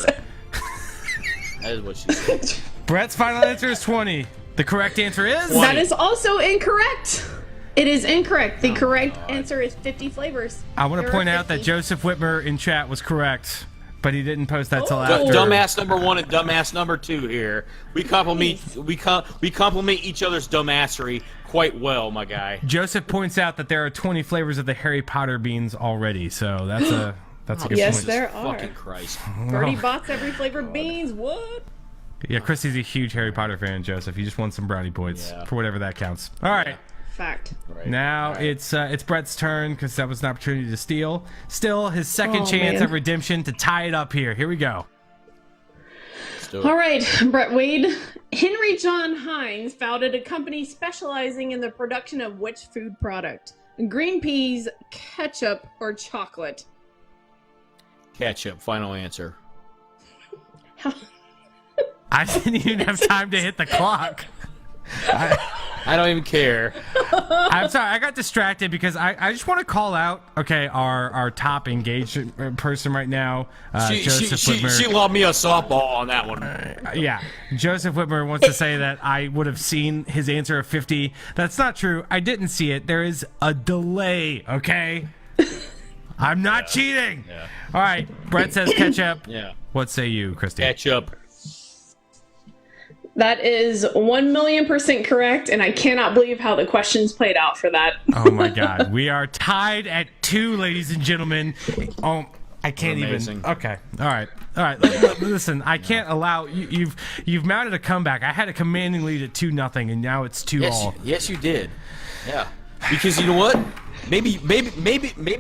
That is what she said. Brett's final answer is 20. The correct answer is 20. That is also incorrect. It is incorrect. The correct answer is 50 flavors. I want to point out that Joseph Whitmer in chat was correct, but he didn't post that till after. Dumbass number 1 and dumbass number 2 here. We compliment each other's dumbassery quite well, my guy. Joseph points out that there are 20 flavors of the Harry Potter beans already, so that's a good point. Yes, there are. Fucking Christ. 30 bots every flavored beans. What? Yeah, Christy's a huge Harry Potter fan, Joseph. He just won some brownie points for whatever that counts. All right. Fact. Right. Now it's Brett's turn because that was an opportunity to steal. Still, his second chance of redemption to tie it up here. Here we go. All right, Brett Wade. Henry John Heinz founded a company specializing in the production of which food product? Green peas, ketchup, or chocolate? Ketchup. Final answer. I didn't even have time to hit the clock. I don't even care. I'm sorry, I got distracted because I just want to call out, our top engaged person right now, Joseph Whitmer. She lobbed me a softball on that one. Yeah, Joseph Whitmer wants to say that I would have seen his answer of 50. That's not true. I didn't see it. There is a delay, okay? I'm not cheating. Yeah. All right, Brett says ketchup. Yeah. What say you, Christy? Ketchup. That is 1,000,000% correct, and I cannot believe how the questions played out for that. Oh my God, we are tied at 2, ladies and gentlemen. Oh, I can't even. Okay, all right. Listen, I can't allow you've mounted a comeback. I had a commanding lead at 2-0, and now it's 2-all. Yes, you did. Yeah, because you know what? Maybe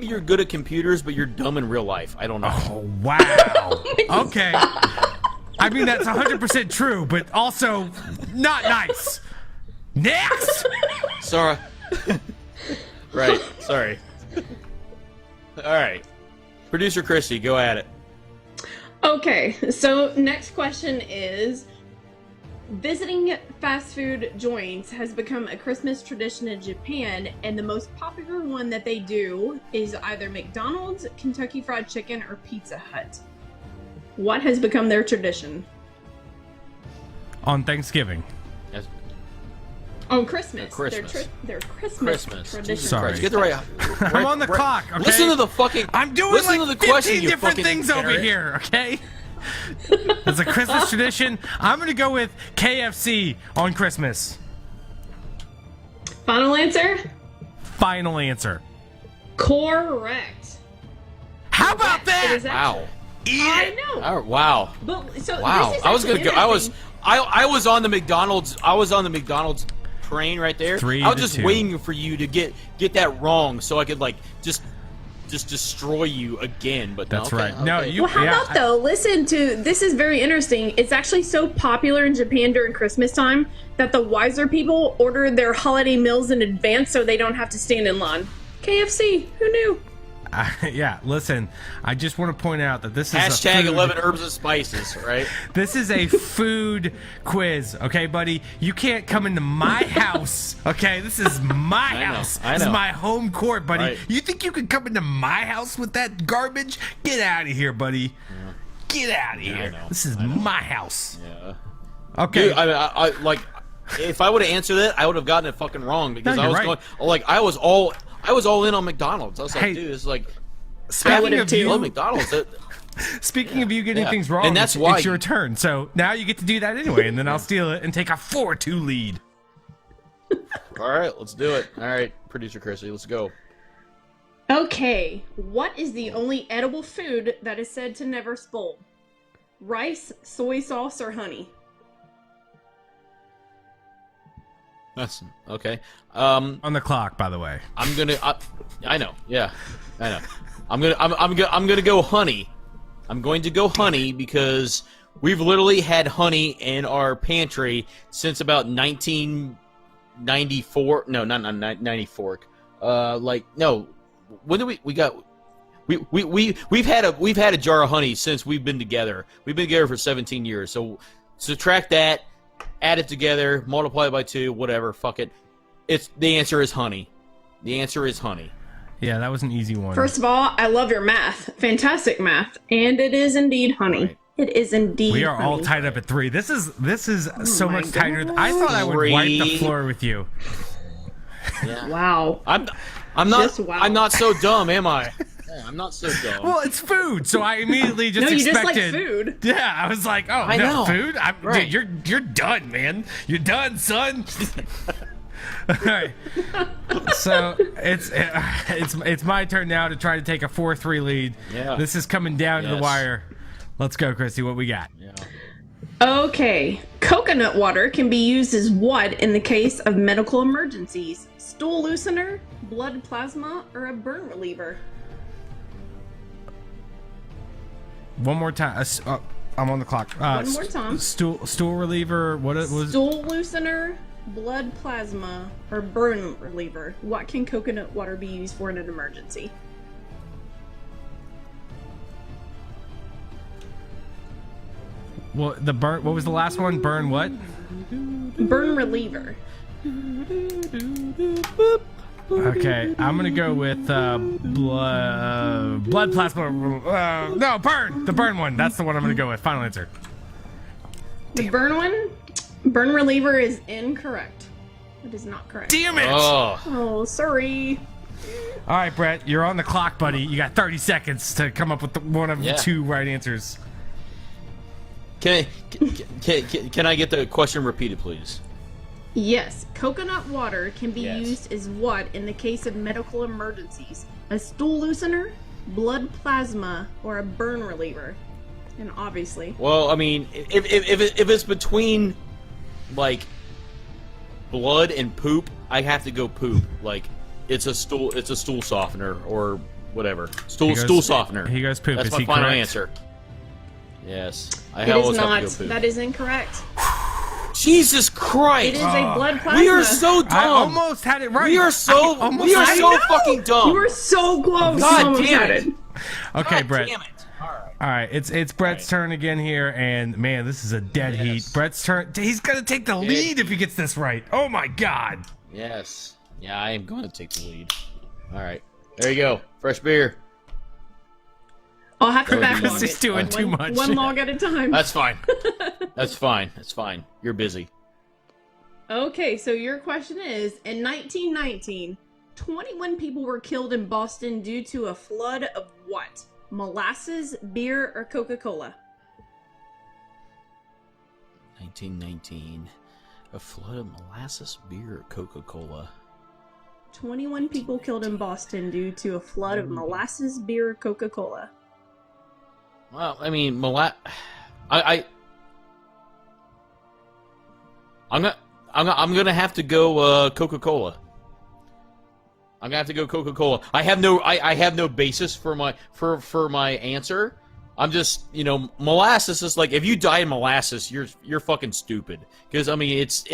you're good at computers, but you're dumb in real life. I don't know. Oh wow. Okay. I mean, that's 100% true, but also not nice. Next! Sorry. Right, sorry. All right. Producer Christy, go at it. Okay, so next question is, visiting fast food joints has become a Christmas tradition in Japan, and the most popular one that they do is either McDonald's, Kentucky Fried Chicken, or Pizza Hut. What has become their tradition? On Thanksgiving. Yes. On Christmas. Christmas. Their Christmas tradition. Sorry. Get the right. I'm on the clock, okay? Listen to the fucking. I'm doing listen like to the 15 question, different things over here, okay? It's a Christmas tradition. I'm going to go with KFC on Christmas. Final answer? Final answer. Correct. How about that? Wow. I know. Oh, wow. But, so Wow. This is I was gonna go. interesting. I was on the McDonald's. I was on the McDonald's train right there. 3 I was to just 2. waiting for you to get that wrong, so I could just destroy you again. But That's no, okay, right. No, okay. you. Well, how about though? Listen to this is very interesting. It's actually so popular in Japan during Christmas time that the wiser people order their holiday meals in advance so they don't have to stand in line. KFC, who knew? Yeah, listen, I just want to point out that this is Hashtag 11 herbs and spices, right? This is a food quiz, okay, buddy? You can't come into my house, okay? This is my house. I know. This is my home court, buddy. Right. You think you can come into my house with that garbage? Get out of here, buddy. Yeah. Get out of here. This is my house. Yeah. Okay. Dude, I like, if I would have answered that, I would have gotten it fucking wrong because No, I was you're right. going, like, I was all in on McDonald's. I was like, Hey. dude, it's like, Speaking of you, McDonald's. Speaking of you getting things wrong, and that's why it's your turn. So now you get to do that anyway, and then I'll steal it and take a 4-2 lead. All right, let's do it. All right, producer Chrissy, let's go. Okay, what is the only edible food that is said to never spoil? Rice, soy sauce, or honey? That's okay. On the clock, by the way. I'm gonna. I know. Yeah, I know. I'm gonna go honey. I'm going to go honey because we've literally had honey in our pantry since about 1994. No, not 94. No. When did we got? We've had a jar of honey since we've been together. We've been together for 17 years. So subtract that, add it together, multiply it by 2, whatever. Fuck it. The answer is honey. The answer is honey. Yeah, that was an easy one. First of all, I love your math. Fantastic math. And it is indeed honey. Right. It is indeed We are honey. all tied up at 3. This is so much tighter. I thought I would wipe the floor with you. Yeah. Wow. I'm not so dumb, am I? Yeah, I'm not so dumb. Well, it's food, so I immediately just expected. No, you just like food. Yeah, I was like, oh, I no, know. food? Right. Dude, you're done, man. You're done, son. All right. So it's my turn now to try to take a 4-3 lead. Yeah. This is coming down to the wire. Let's go, Christy. What we got? Yeah. Okay. Coconut water can be used as what in the case of medical emergencies? Stool loosener, blood plasma, or a burn reliever? One more time. I'm on the clock. One more time. Stool reliever. What it was? Stool loosener, blood plasma, or burn reliever. What can coconut water be used for in an emergency? Well, the burn. What was the last one? Burn what? Burn reliever. Okay, I'm gonna go with blood plasma. No, burn. The burn one. That's the one I'm gonna go with. Final answer. The burn one? Burn reliever is incorrect. It is not correct. Damn it! Oh, sorry. All right, Brett, you're on the clock, buddy. You got 30 seconds to come up with one of the 2 right answers. Can I get the question repeated, please? Yes, coconut water can be Yes. used as what in the case of medical emergencies? A stool loosener, blood plasma, or a burn reliever? And obviously. Well, I mean, if it's between like blood and poop, I have to go poop. Like it's a stool softener or whatever. Stool softener. He goes poop. That's Is my he final correct? answer. Yes, It is not. That is incorrect. Jesus Christ! It is a blood plasma. We are so dumb. I almost had it right. We are so fucking dumb. You were so close. God Almost damn had it. Okay, God Brett. damn it. All right, it's Brett's turn again here, and man, this is a dead heat. Brett's turn. He's gonna take the lead if he gets this right. Oh my God. Yes. Yeah, I am going to take the lead. All right. There you go. Fresh beer. I'll have to That would be backlog He's it. doing too much. One log at a time. That's fine. That's fine. That's fine. You're busy. Okay, so your question is, in 1919, 21 people were killed in Boston due to a flood of what? Molasses, beer, or Coca-Cola? 1919. A flood of molasses, beer, or Coca-Cola. 21 people killed in Boston due to a flood of molasses, beer, or Coca-Cola. Well, I mean, I'm gonna have to go Coca-Cola. I'm gonna have to go Coca-Cola. I have no basis for my answer. I'm just, molasses is like, if you die in molasses, you're fucking stupid. Because I mean, it's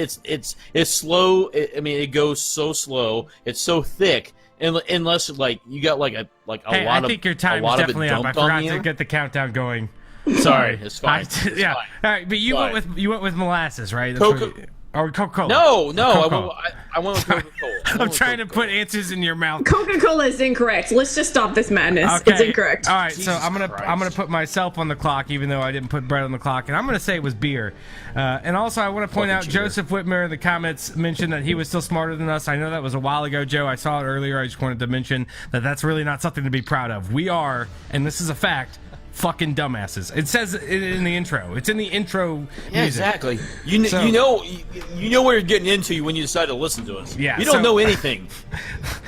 slow. It goes so slow. It's so thick. Unless like you got like a lot of. I think your time is definitely up. I forgot to get the countdown going. Sorry, it's fine. Yeah. Fine. All right, but you went with molasses, right? Coca- or Coca-Cola. No, Coca-Cola. I went with Coca-Cola. I'm trying to put answers in your mouth. Coca-Cola is incorrect. Let's just stop this madness. Okay. It's incorrect. All right, so I'm gonna put myself on the clock, even though I didn't put Brett on the clock, and I'm gonna say it was beer. And also, I want to point out Joseph Whitmer in the comments mentioned that he was still smarter than us. I know that was a while ago, Joe. I saw it earlier. I just wanted to mention that that's really not something to be proud of. We are, and this is a fact, fucking dumbasses. It says it in the intro. It's in the intro music. Yeah, exactly. You know what you're getting into when you decide to listen to us. Yeah, you don't know anything.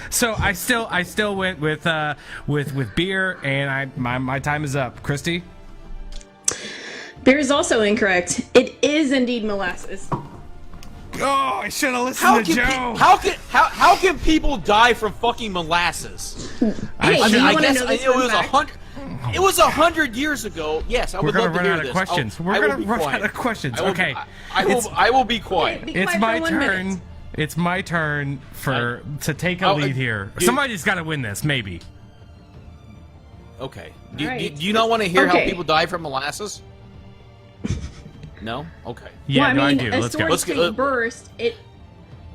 So I still went with beer, and my time is up. Christy? Beer is also incorrect. It is indeed molasses. Oh, I should have listened to Joe. How can people die from fucking molasses? Hey, I guess I know it was 100. It was 100 years ago. Yes, I would love to hear this. We're gonna run out of questions. Okay, I will be quiet. It's my turn. It's my turn to take a lead here. Somebody's got to win this, maybe. Okay. Do you not want to hear how people die from molasses? No? Okay. Yeah, well, I do. A Let's go. storage tank burst.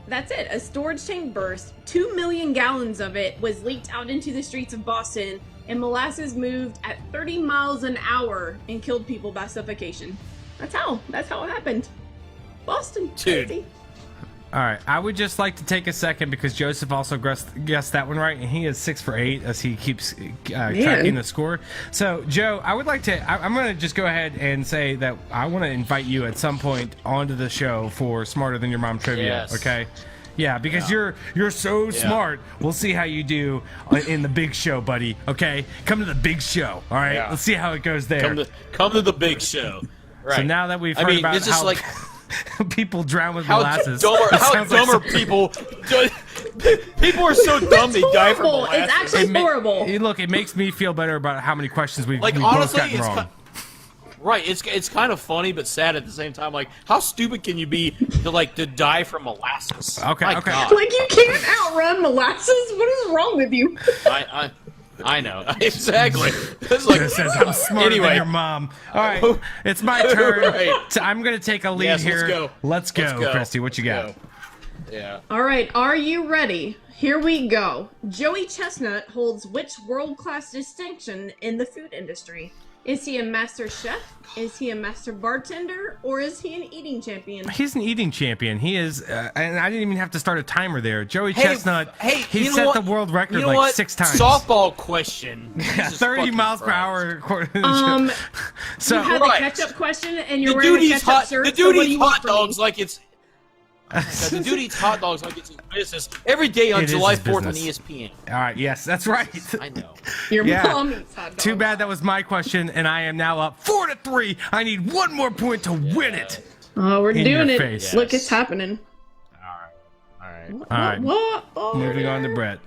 That's it. A storage tank burst. 2 million gallons of it was leaked out into the streets of Boston, and molasses moved at 30 miles an hour and killed people by suffocation. That's how it happened. Boston. Dude. Crazy. All right, I would just like to take a second because Joseph also guessed that one right, and he is 6 for 8 as he keeps tracking the score. So, Joe, I would like to. I'm going to just go ahead and say that I want to invite you at some point onto the show for Smarter Than Your Mom trivia. Yes. Okay. Yeah, because you're so smart. We'll see how you do in the big show, buddy. Okay, come to the big show. All right, let's see how it goes there. Come to the big show. Right. So now that we've heard about it's just how like people drown with molasses, how dumb are people? People are so dumb they die from molasses. It's actually horrible. Look, it makes me feel better about how many questions we've honestly, both gotten wrong. Right, it's kind of funny but sad at the same time. Like, how stupid can you be to die from molasses? Okay. God. Like, you can't outrun molasses. What is wrong with you? I know exactly. It's like, it says I'm smarter than your mom. All right, it's my turn. Right. So I'm gonna take a lead here. Let's go, Christy. What you got? Yeah. All right, are you ready? Here we go. Joey Chestnut holds which world-class distinction in the food industry? Is he a master chef? Is he a master bartender? Or is he an eating champion? He's an eating champion. He is, and I didn't even have to start a timer there. Joey Chestnut, he set the world record like 6 times. Softball question. 30 miles per hour. So you had the ketchup question, and you're wearing a ketchup shirt. The dude eats hot dogs like it's... the dude eats hot dogs like it's his business every day on July 4th on ESPN. All right, yes, that's right. I know. Your mom eats hot dogs. Too bad that was my question, and I am now up 4-3. I need one more point to win it. Oh, we're doing it. Face. Look, it's happening. All right. What? Moving on to Brett.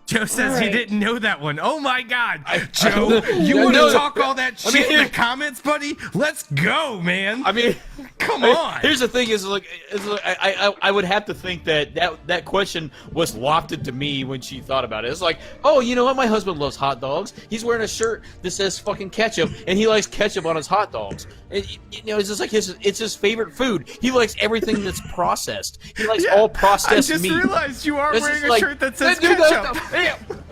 Joe says he didn't know that one. Oh my God, Joe! You want to talk all that shit in the comments, buddy? Let's go, man. I mean, come on. Here's the thing: I would have to think that question was lofted to me when she thought about it. It's like, oh, you know what? My husband loves hot dogs. He's wearing a shirt that says fucking ketchup, and he likes ketchup on his hot dogs. And, it's just like it's his favorite food. He likes everything that's processed. He likes all processed meat. I just realized you are wearing a shirt that says ketchup.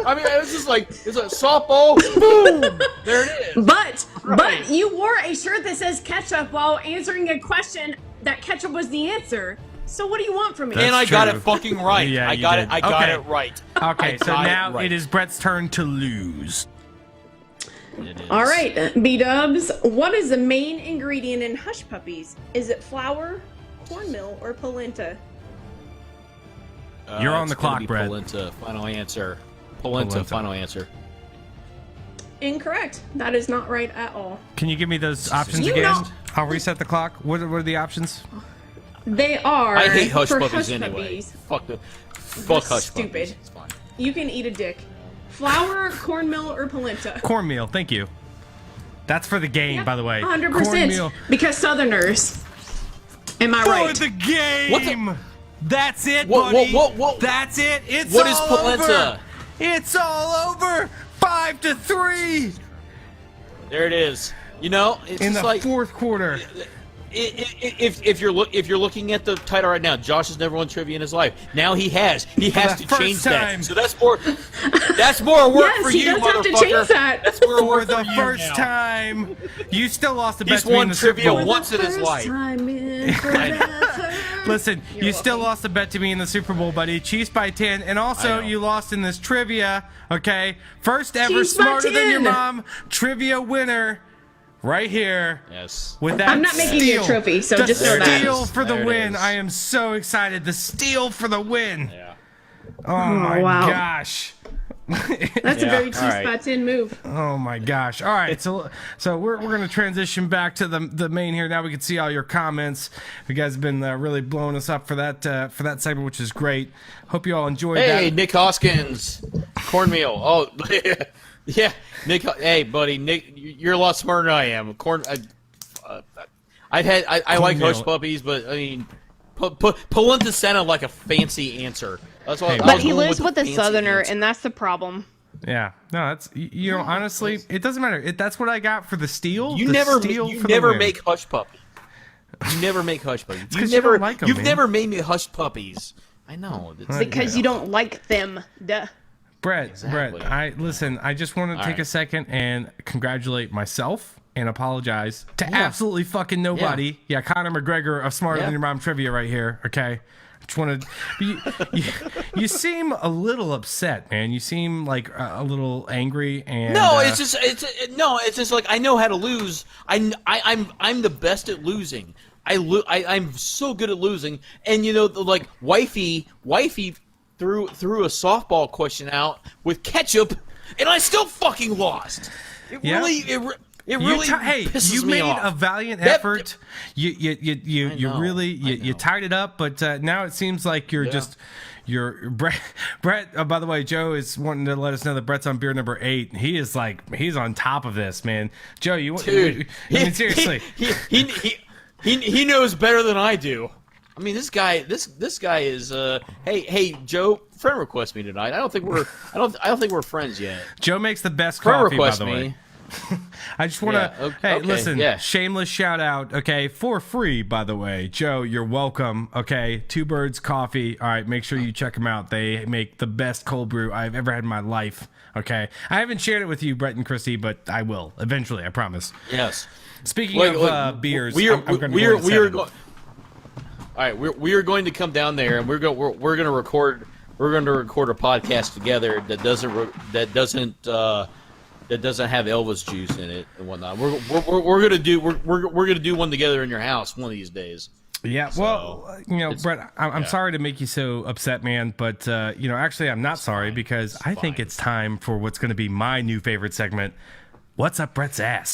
I mean, it's just like, it's a softball, boom, there it is. But you wore a shirt that says ketchup while answering a question that ketchup was the answer. So what do you want from me? And I got it fucking right. Yeah, I got it right. Okay, so now it is Brett's turn to lose. All right, B-dubs. What is the main ingredient in Hush Puppies? Is it flour, cornmeal, or polenta? You're on the clock, Brett. Polenta, final answer. Polenta, final answer. Incorrect. That is not right at all. Can you give me those options again? I'll reset the clock. What are the options? They are. I hate Hush Puppies Hush anyway. Fuck Hush Puppies. Stupid. It's fine. You can eat a dick. Flour, cornmeal, or polenta? Cornmeal, thank you. That's for the game, by the way. 100%. Cornmeal. Because Southerners. Am I right? For the game! What the? That's it, buddy. What? That's it. It's what all is polenta? Over. It's all over. 5-3. There it is. You know, it's in just the fourth quarter. if you're looking at the title right now, Josh has never won trivia in his life. Now he has. He has to change that. So that's more. That's more work for you, motherfucker. Have to change that. That's more work for the you first now. time. You still lost the bet He's to me in won the Super trivia Bowl. once in his life. Listen, you still lost the bet to me in the Super Bowl, buddy. Chiefs by 10, and also you lost in this trivia. Okay, first ever Chiefs by Smarter Than Your 10. Mom trivia winner. Right here. Yes. With that I'm not making you a trophy, so the just know that. steal for the There it win. is. I am so excited. The steal for the win. Yeah. Oh my wow. gosh. That's a very Chiefs by 10 move. Oh my gosh. All right. So we're going to transition back to the main here. Now we can see all your comments. You guys have been really blowing us up for that segment, which is great. Hope you all enjoyed that. Hey, Nick Hoskins, cornmeal. Oh, yeah, Nick. Hey, buddy, Nick, you're a lot smarter than I am. I like hush puppies, but I mean, polenta sounded like a fancy answer. That's why. But he lives with a Southerner, answer. and that's the problem. Yeah, no, that's honestly, it doesn't matter. That's what I got for the steal. You the never win. make hush puppies. You never make hush puppies. You don't like 'em, you've man. never made me hush puppies. I know. Because you don't like them. Duh. Brett, Exactly. Brett, I just want to take a second and congratulate myself and apologize to absolutely fucking nobody. Yeah, Conor McGregor of Smarter Than Your Mom trivia right here. Okay, I just wanted. You seem a little upset, man. You seem like a little angry and. No, it's just like I know how to lose. I'm the best at losing. I'm so good at losing, and like wifey threw a softball question out with ketchup, and I still fucking lost. It really pisses you me made off. a valiant effort. You really tied it up, but now it seems like you're Brett. Oh, by the way, Joe is wanting to let us know that Brett's on beer number 8. He's on top of this, man. Joe, Dude, I mean, seriously. He knows better than I do. I mean, this guy is hey Joe, friend request me tonight. I don't think we're friends yet. Joe makes the best Friend coffee, by request the me. way. I just want to listen, shameless shout out, okay, for free, by the way. Joe, you're welcome, okay? Two Birds Coffee. All right, make sure you check them out. They make the best cold brew I've ever had in my life, okay? I haven't shared it with you, Brett and Christy, but I will eventually, I promise. Yes. Speaking of beers, we are going. All right, we are going to come down there, and we're going to record a podcast together that doesn't have Elvis juice in it and whatnot. We're gonna do one together in your house one of these days. Yeah, well, Brett, I'm sorry to make you so upset, man, but actually, I'm not sorry because I think it's time for what's going to be my new favorite segment. What's up, Brett's ass?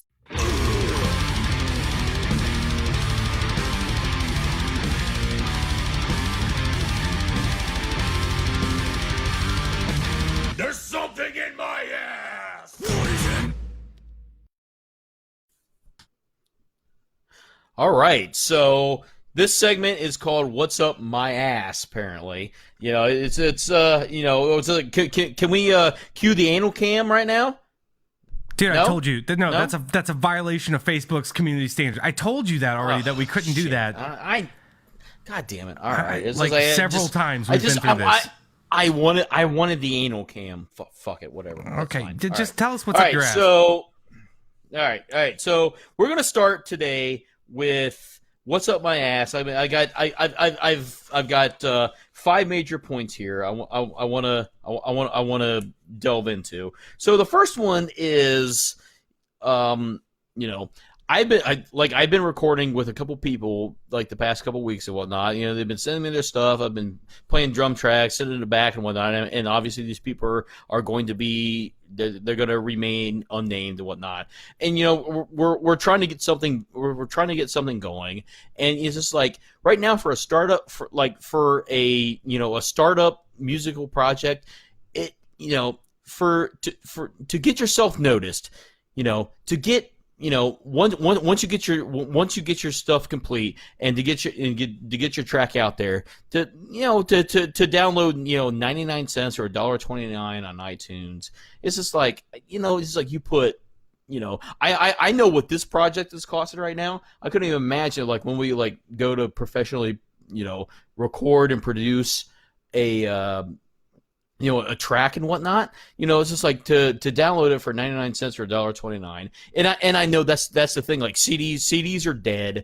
There's something in my ass! All right, so this segment is called "What's Up My Ass." Apparently, can we cue the anal cam right now? Dude, No? I told you. No, No? that's a violation of Facebook's community standards. I told you that already, that we couldn't do that. God damn it! All right, several times we've been through this. I wanted the anal cam. Fuck it, whatever. That's Okay, fine. just tell us what's All up right, your ass. all right. So we're gonna start today with what's up my ass. I mean, I've got 5 major points here. I want to delve into. So the first one is, I've been recording with a couple people like the past couple weeks and whatnot. They've been sending me their stuff. I've been playing drum tracks, sending it back and whatnot. And obviously these people are going to be they're going to remain unnamed and whatnot. And we're trying to get something. We're trying to get something going. And it's just like right now for a startup for a startup musical project, to get yourself noticed, to get. Once you get your stuff complete and to get your track out there, to download 99 cents or $1.29 on iTunes, it's just like you put I know what this project is costing right now. I couldn't even imagine like when we like go to professionally, record and produce a a track and whatnot. It's just like to download it for 99 cents or $1.29. And I know that's the thing. Like CDs are dead.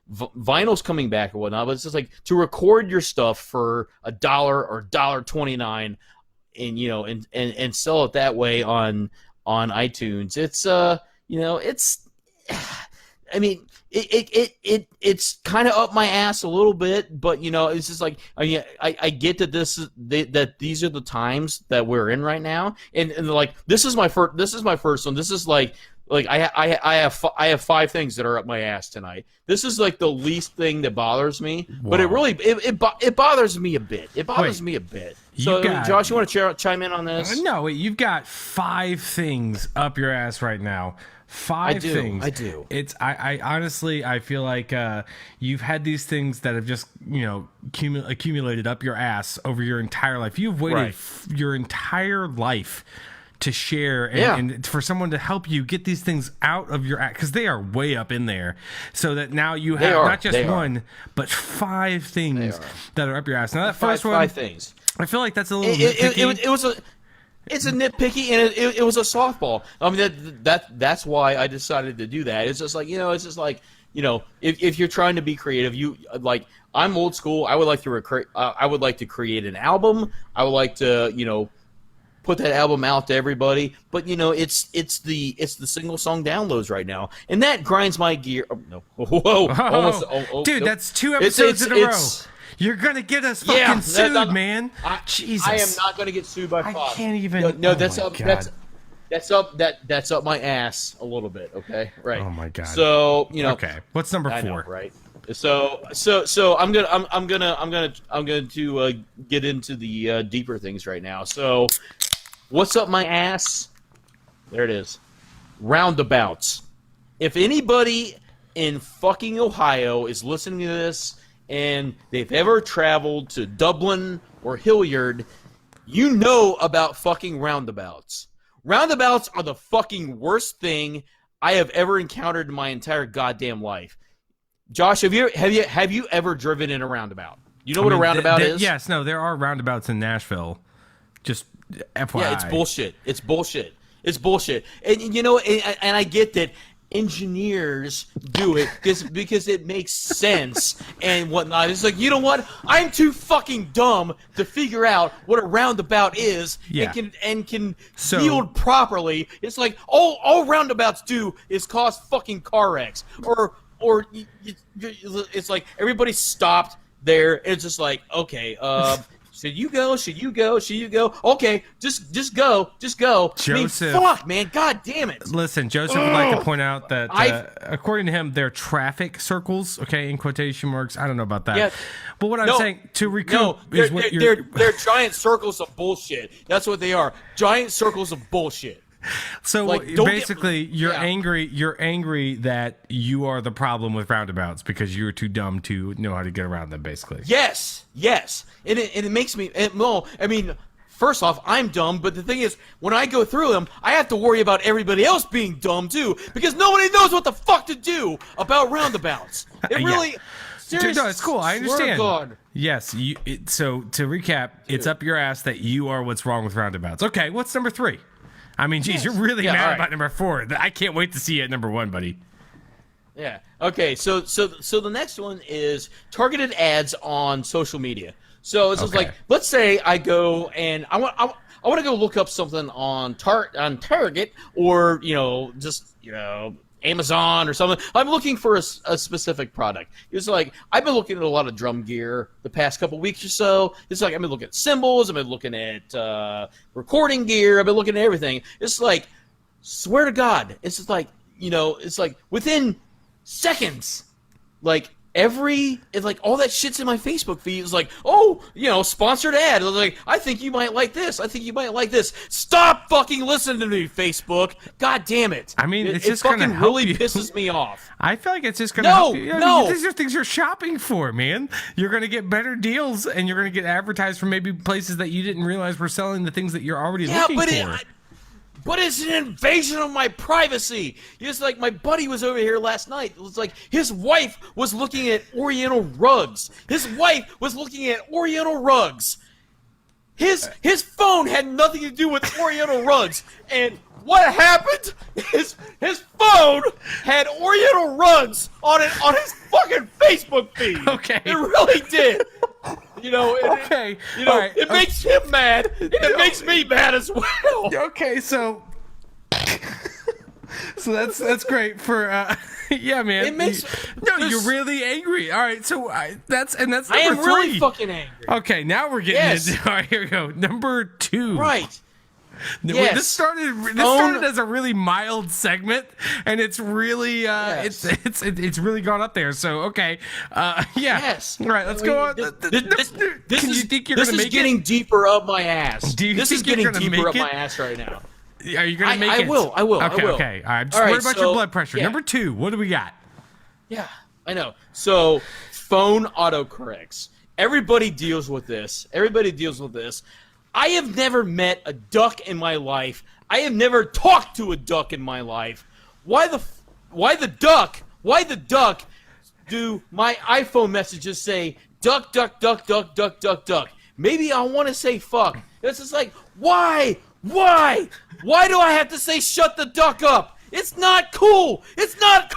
Vinyl's coming back or whatnot. But it's just like to record your stuff for $1 or $1.29. And sell it that way on iTunes. It's it's kind of up my ass a little bit, but it's just like I get that that these are the times that we're in right now, and like this is my first one. This is like I have 5 things that are up my ass tonight. This is like the least thing that bothers me, but it really it bothers me a bit. It bothers me a bit. So, Josh, you want to chime in on this? No, wait, you've got 5 things up your ass right now. 5 things. I do. I honestly, I feel like you've had these things that have just, accumulated up your ass over your entire life. You've waited your entire life to share and for someone to help you get these things out of your act, because they are way up in there, so that now you have not just one, but 5 things that are up your ass. Now that first one, 5 things. I feel like that's a little nitpicky. It's a nitpicky, and it was a softball. I mean, that's why I decided to do that. It's just like, if you're trying to be creative, I'm old school. I would like to create an album. I would like to, put that album out to everybody. But it's the single song downloads right now, and that grinds my gear. Oh, no, whoa, dude, that's 2 episodes in a row. You're gonna get us fucking sued, man. Jesus, I am not gonna get sued by Fox. I can't even. No, that's up my ass a little bit. Okay, right. Oh my god. So Okay, what's number 4? I know, right. So I'm gonna get into the deeper things right now. So, what's up my ass? There it is. Roundabouts. If anybody in fucking Ohio is listening to this, and they've ever traveled to Dublin or Hilliard, you know about fucking roundabouts. Roundabouts are the fucking worst thing I have ever encountered in my entire goddamn life. Josh, have you ever driven in a roundabout? You know what a roundabout is? Yes, no, there are roundabouts in Nashville. Just FYI. Yeah, it's bullshit. It's bullshit. And I get that engineers do it because it makes sense and whatnot. It's like, you know what? I'm too fucking dumb to figure out what a roundabout is and can yield properly. It's like all roundabouts do is cause fucking car wrecks, or it's like everybody stopped there. And it's just like, okay, should you go? Okay, just go. Joseph, fuck, man, god damn it. Listen, Joseph would like to point out that according to him, they're traffic circles. Okay, in quotation marks. I don't know about that. Yeah. But what I'm saying to recoup is they're giant circles of bullshit. That's what they are. Giant circles of bullshit. So basically, you're angry. You're angry that you are the problem with roundabouts because you're too dumb to know how to get around them. Basically, yes, and it makes me. Well, I mean, first off, I'm dumb, but the thing is, when I go through them, I have to worry about everybody else being dumb too, because nobody knows what the fuck to do about roundabouts. It really. Dude, no, it's cool. I understand. God. Yes. So to recap, it's up your ass that you are what's wrong with roundabouts. Okay, what's number 3? I mean, geez, you're really mad about number 4. I can't wait to see you at number 1, buddy. Yeah. Okay. So the next one is targeted ads on social media. So it's just like, let's say I go and I want to go look up something on Target or Amazon or something. I'm looking for a specific product. It's like, I've been looking at a lot of drum gear the past couple weeks or so. It's like, I've been looking at cymbals. I've been looking at recording gear. I've been looking at everything. It's like, swear to God, it's just like, it's like within seconds, like all that shit's in my Facebook feed. It's like, sponsored ad. It's like, I think you might like this. I think you might like this. Stop fucking listening to me, Facebook. God damn it. I mean, it's just fucking really you. Pisses me off. I feel like it's just going to help you. No. These are things you're shopping for, man. You're going to get better deals, and you're going to get advertised from maybe places that you didn't realize were selling the things that you're already looking for. but it's an invasion of my privacy. It's like my buddy was over here last night. It was like his wife was looking at Oriental rugs. His phone had nothing to do with Oriental rugs, and what happened is his phone had Oriental rugs on his fucking Facebook feed. Okay. It really did. Okay. It makes him mad, and it makes me mad as well. Okay, so that's great for yeah, man. It makes you're really angry. All right, so that's number I am 3. really fucking angry. Okay, now we're getting into. All right, here we go. Number 2. Right. Yes. This started as a really mild segment, and it's really it's really gone up there. So okay, yeah. Yes. All right, let's go on. This you think you're gonna make is getting deeper up my ass. Do you this think is getting you're gonna deeper make up it? my ass right now. Are you gonna make it? I will. Okay. Okay. All right. Just worry about your blood pressure. Yeah. Number 2. What do we got? Yeah, I know. So phone autocorrects. Everybody deals with this. I have never met a duck in my life. I have never talked to a duck in my life. Why the duck do my iPhone messages say duck, duck, duck, duck, duck, duck, duck? Maybe I want to say fuck. It's just like, why? Why do I have to say shut the duck up? It's not cool. It's not.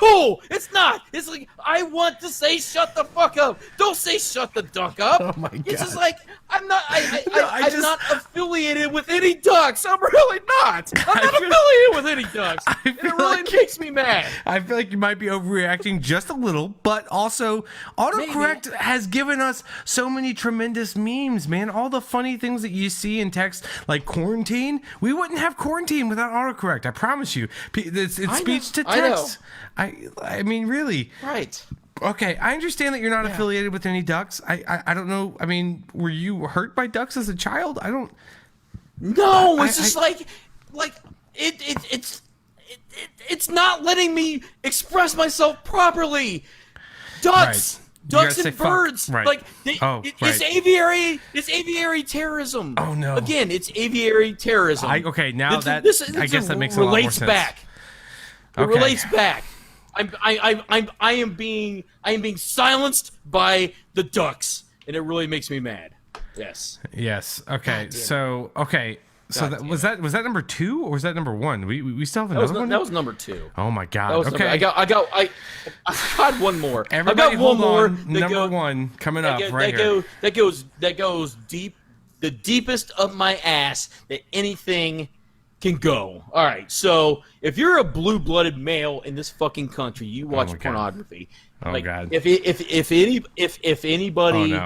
It's like, I want to say shut the fuck up. Don't say shut the duck up. Oh my God. It's just like, I'm not not affiliated with any ducks. I'm really not. I'm not affiliated with any ducks. It really makes me mad. I feel like you might be overreacting just a little, but also autocorrect has given us so many tremendous memes, man. All the funny things that you see in text, like quarantine. We wouldn't have quarantine without autocorrect. I promise you. It's speech to text. I mean, really. Right. Okay, I understand that you're not affiliated with any ducks. I don't know. I mean, were you hurt by ducks as a child? I don't. No, it's just it's not letting me express myself properly. Ducks. Right. Ducks and birds. Right. Like it's aviary terrorism. Oh no. Again, it's aviary terrorism. I guess that makes a lot more sense. It relates back. I am being silenced by the ducks, and it really makes me mad. Yes. Yes. Okay. So was that number 2 or was that number 1? We still have another one. That was number 2. Oh my God. Okay. I got one more. Everybody, I got one more. Number 1 coming up right here. That goes deep, the deepest of my ass that anything can go. All right, so if you're a blue-blooded male in this fucking country, you watch pornography. Oh God! If anybody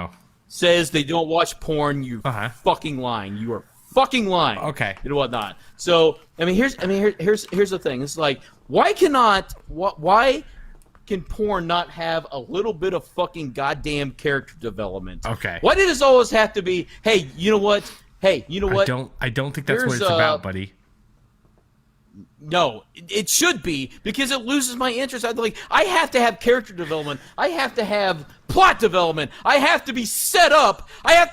says they don't watch porn, you're fucking lying. You are fucking lying. Okay. And whatnot. So here's the thing. It's like, why can porn not have a little bit of fucking goddamn character development? Okay. Why did it always have to be? Hey, you know what? I don't think that's what it's about, buddy. No, it should be, because it loses my interest. I have to have character development. I have to have plot development. I have to be set up. I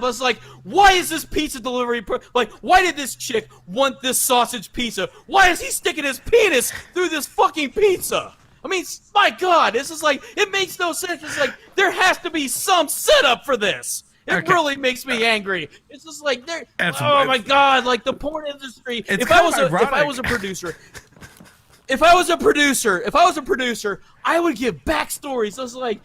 was like, why is this pizza delivery why did this chick want this sausage pizza? Why is he sticking his penis through this fucking pizza? I mean, my God, this is like, it makes no sense. It's like, there has to be some setup for this. It really makes me angry. It's just like, my God, like the porn industry. If I was a producer, I would give backstories. I was like,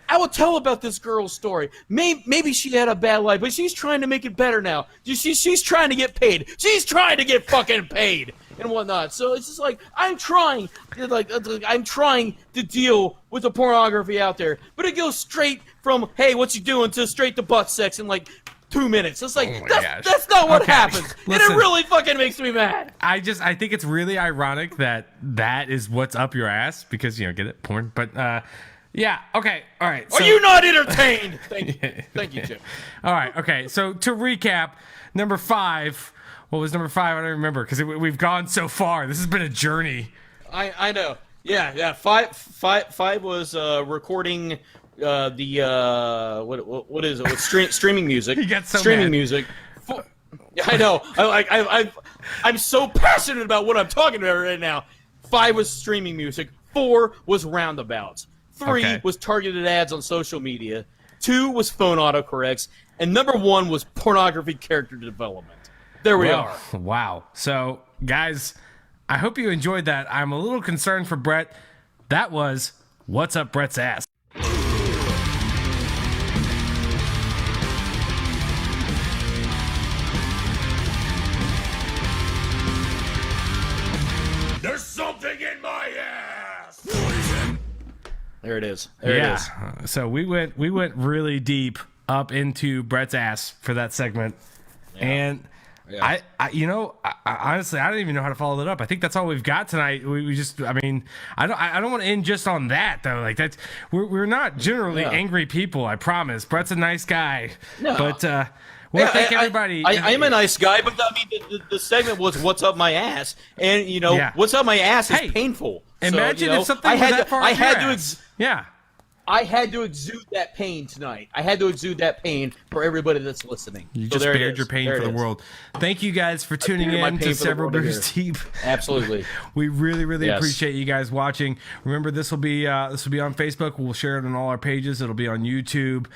I will tell about this girl's story. Maybe she had a bad life, but she's trying to make it better now. She's trying to get paid. She's trying to get fucking paid and whatnot. So it's just like, I'm trying to deal with the pornography out there, but it goes straight from, hey, what you doing, to straight to butt sex in like 2 minutes. It's like, that's not what happens. Listen, and it really fucking makes me mad. I think it's really ironic that is what's up your ass, because, get it, porn. But, yeah, okay, all right. Are you not entertained? Thank you, Jim. All right, okay, so to recap, number 5, what was number 5? I don't remember, because we've gone so far. This has been a journey. I know. Yeah. Five was recording what is it? Streaming music. You got so streaming mad. music. I know. I'm so passionate about what I'm talking about right now. 5 was streaming music. 4 was roundabouts. 3 was targeted ads on social media. 2 was phone autocorrects. And number 1 was pornography character development. There we are. Wow. So, guys, I hope you enjoyed that. I'm a little concerned for Brett. That was What's Up Brett's Ass. There's something in my ass. There it is. There it is. So we went really deep up into Brett's ass for that segment, and I honestly I don't even know how to follow that up. I think that's all we've got tonight. We just, I mean, I don't want to end just on that though. Like that's we're not generally angry people. I promise. Brett's a nice guy, but. Well, thank everybody. I am a nice guy, but I mean, the segment was "What's up my ass," and "What's up my ass" is painful. Imagine if something was that far up your ass. I had to exude that pain tonight. I had to exude that pain for everybody that's listening. You just bared your pain for the world. Thank you guys for tuning in to Several Beers Deep. Absolutely. We really appreciate you guys watching. Remember, this will be on Facebook. We'll share it on all our pages. It'll be on YouTube.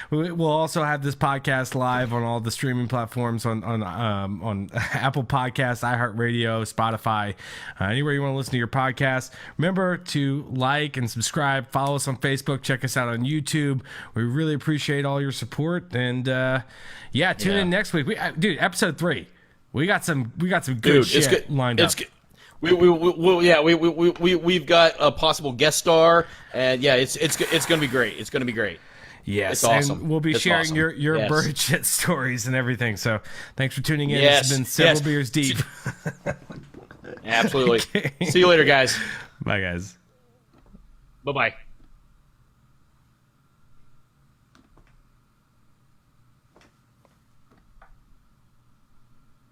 We'll also have this podcast live on all the streaming platforms on Apple Podcasts, iHeartRadio, Spotify, anywhere you want to listen to your podcast. Remember to like and subscribe. Follow us on Facebook. Check us out on YouTube. We really appreciate all your support. And tune in next week. Dude, episode 3. We got some good shit lined up. We've got a possible guest star, and it's gonna be great. It's gonna be great. Yes, it's awesome. And we'll be sharing your bird shit stories and everything. So thanks for tuning in. This has been Several Beers Deep. Absolutely. See you later, guys. Bye, guys. Bye-bye.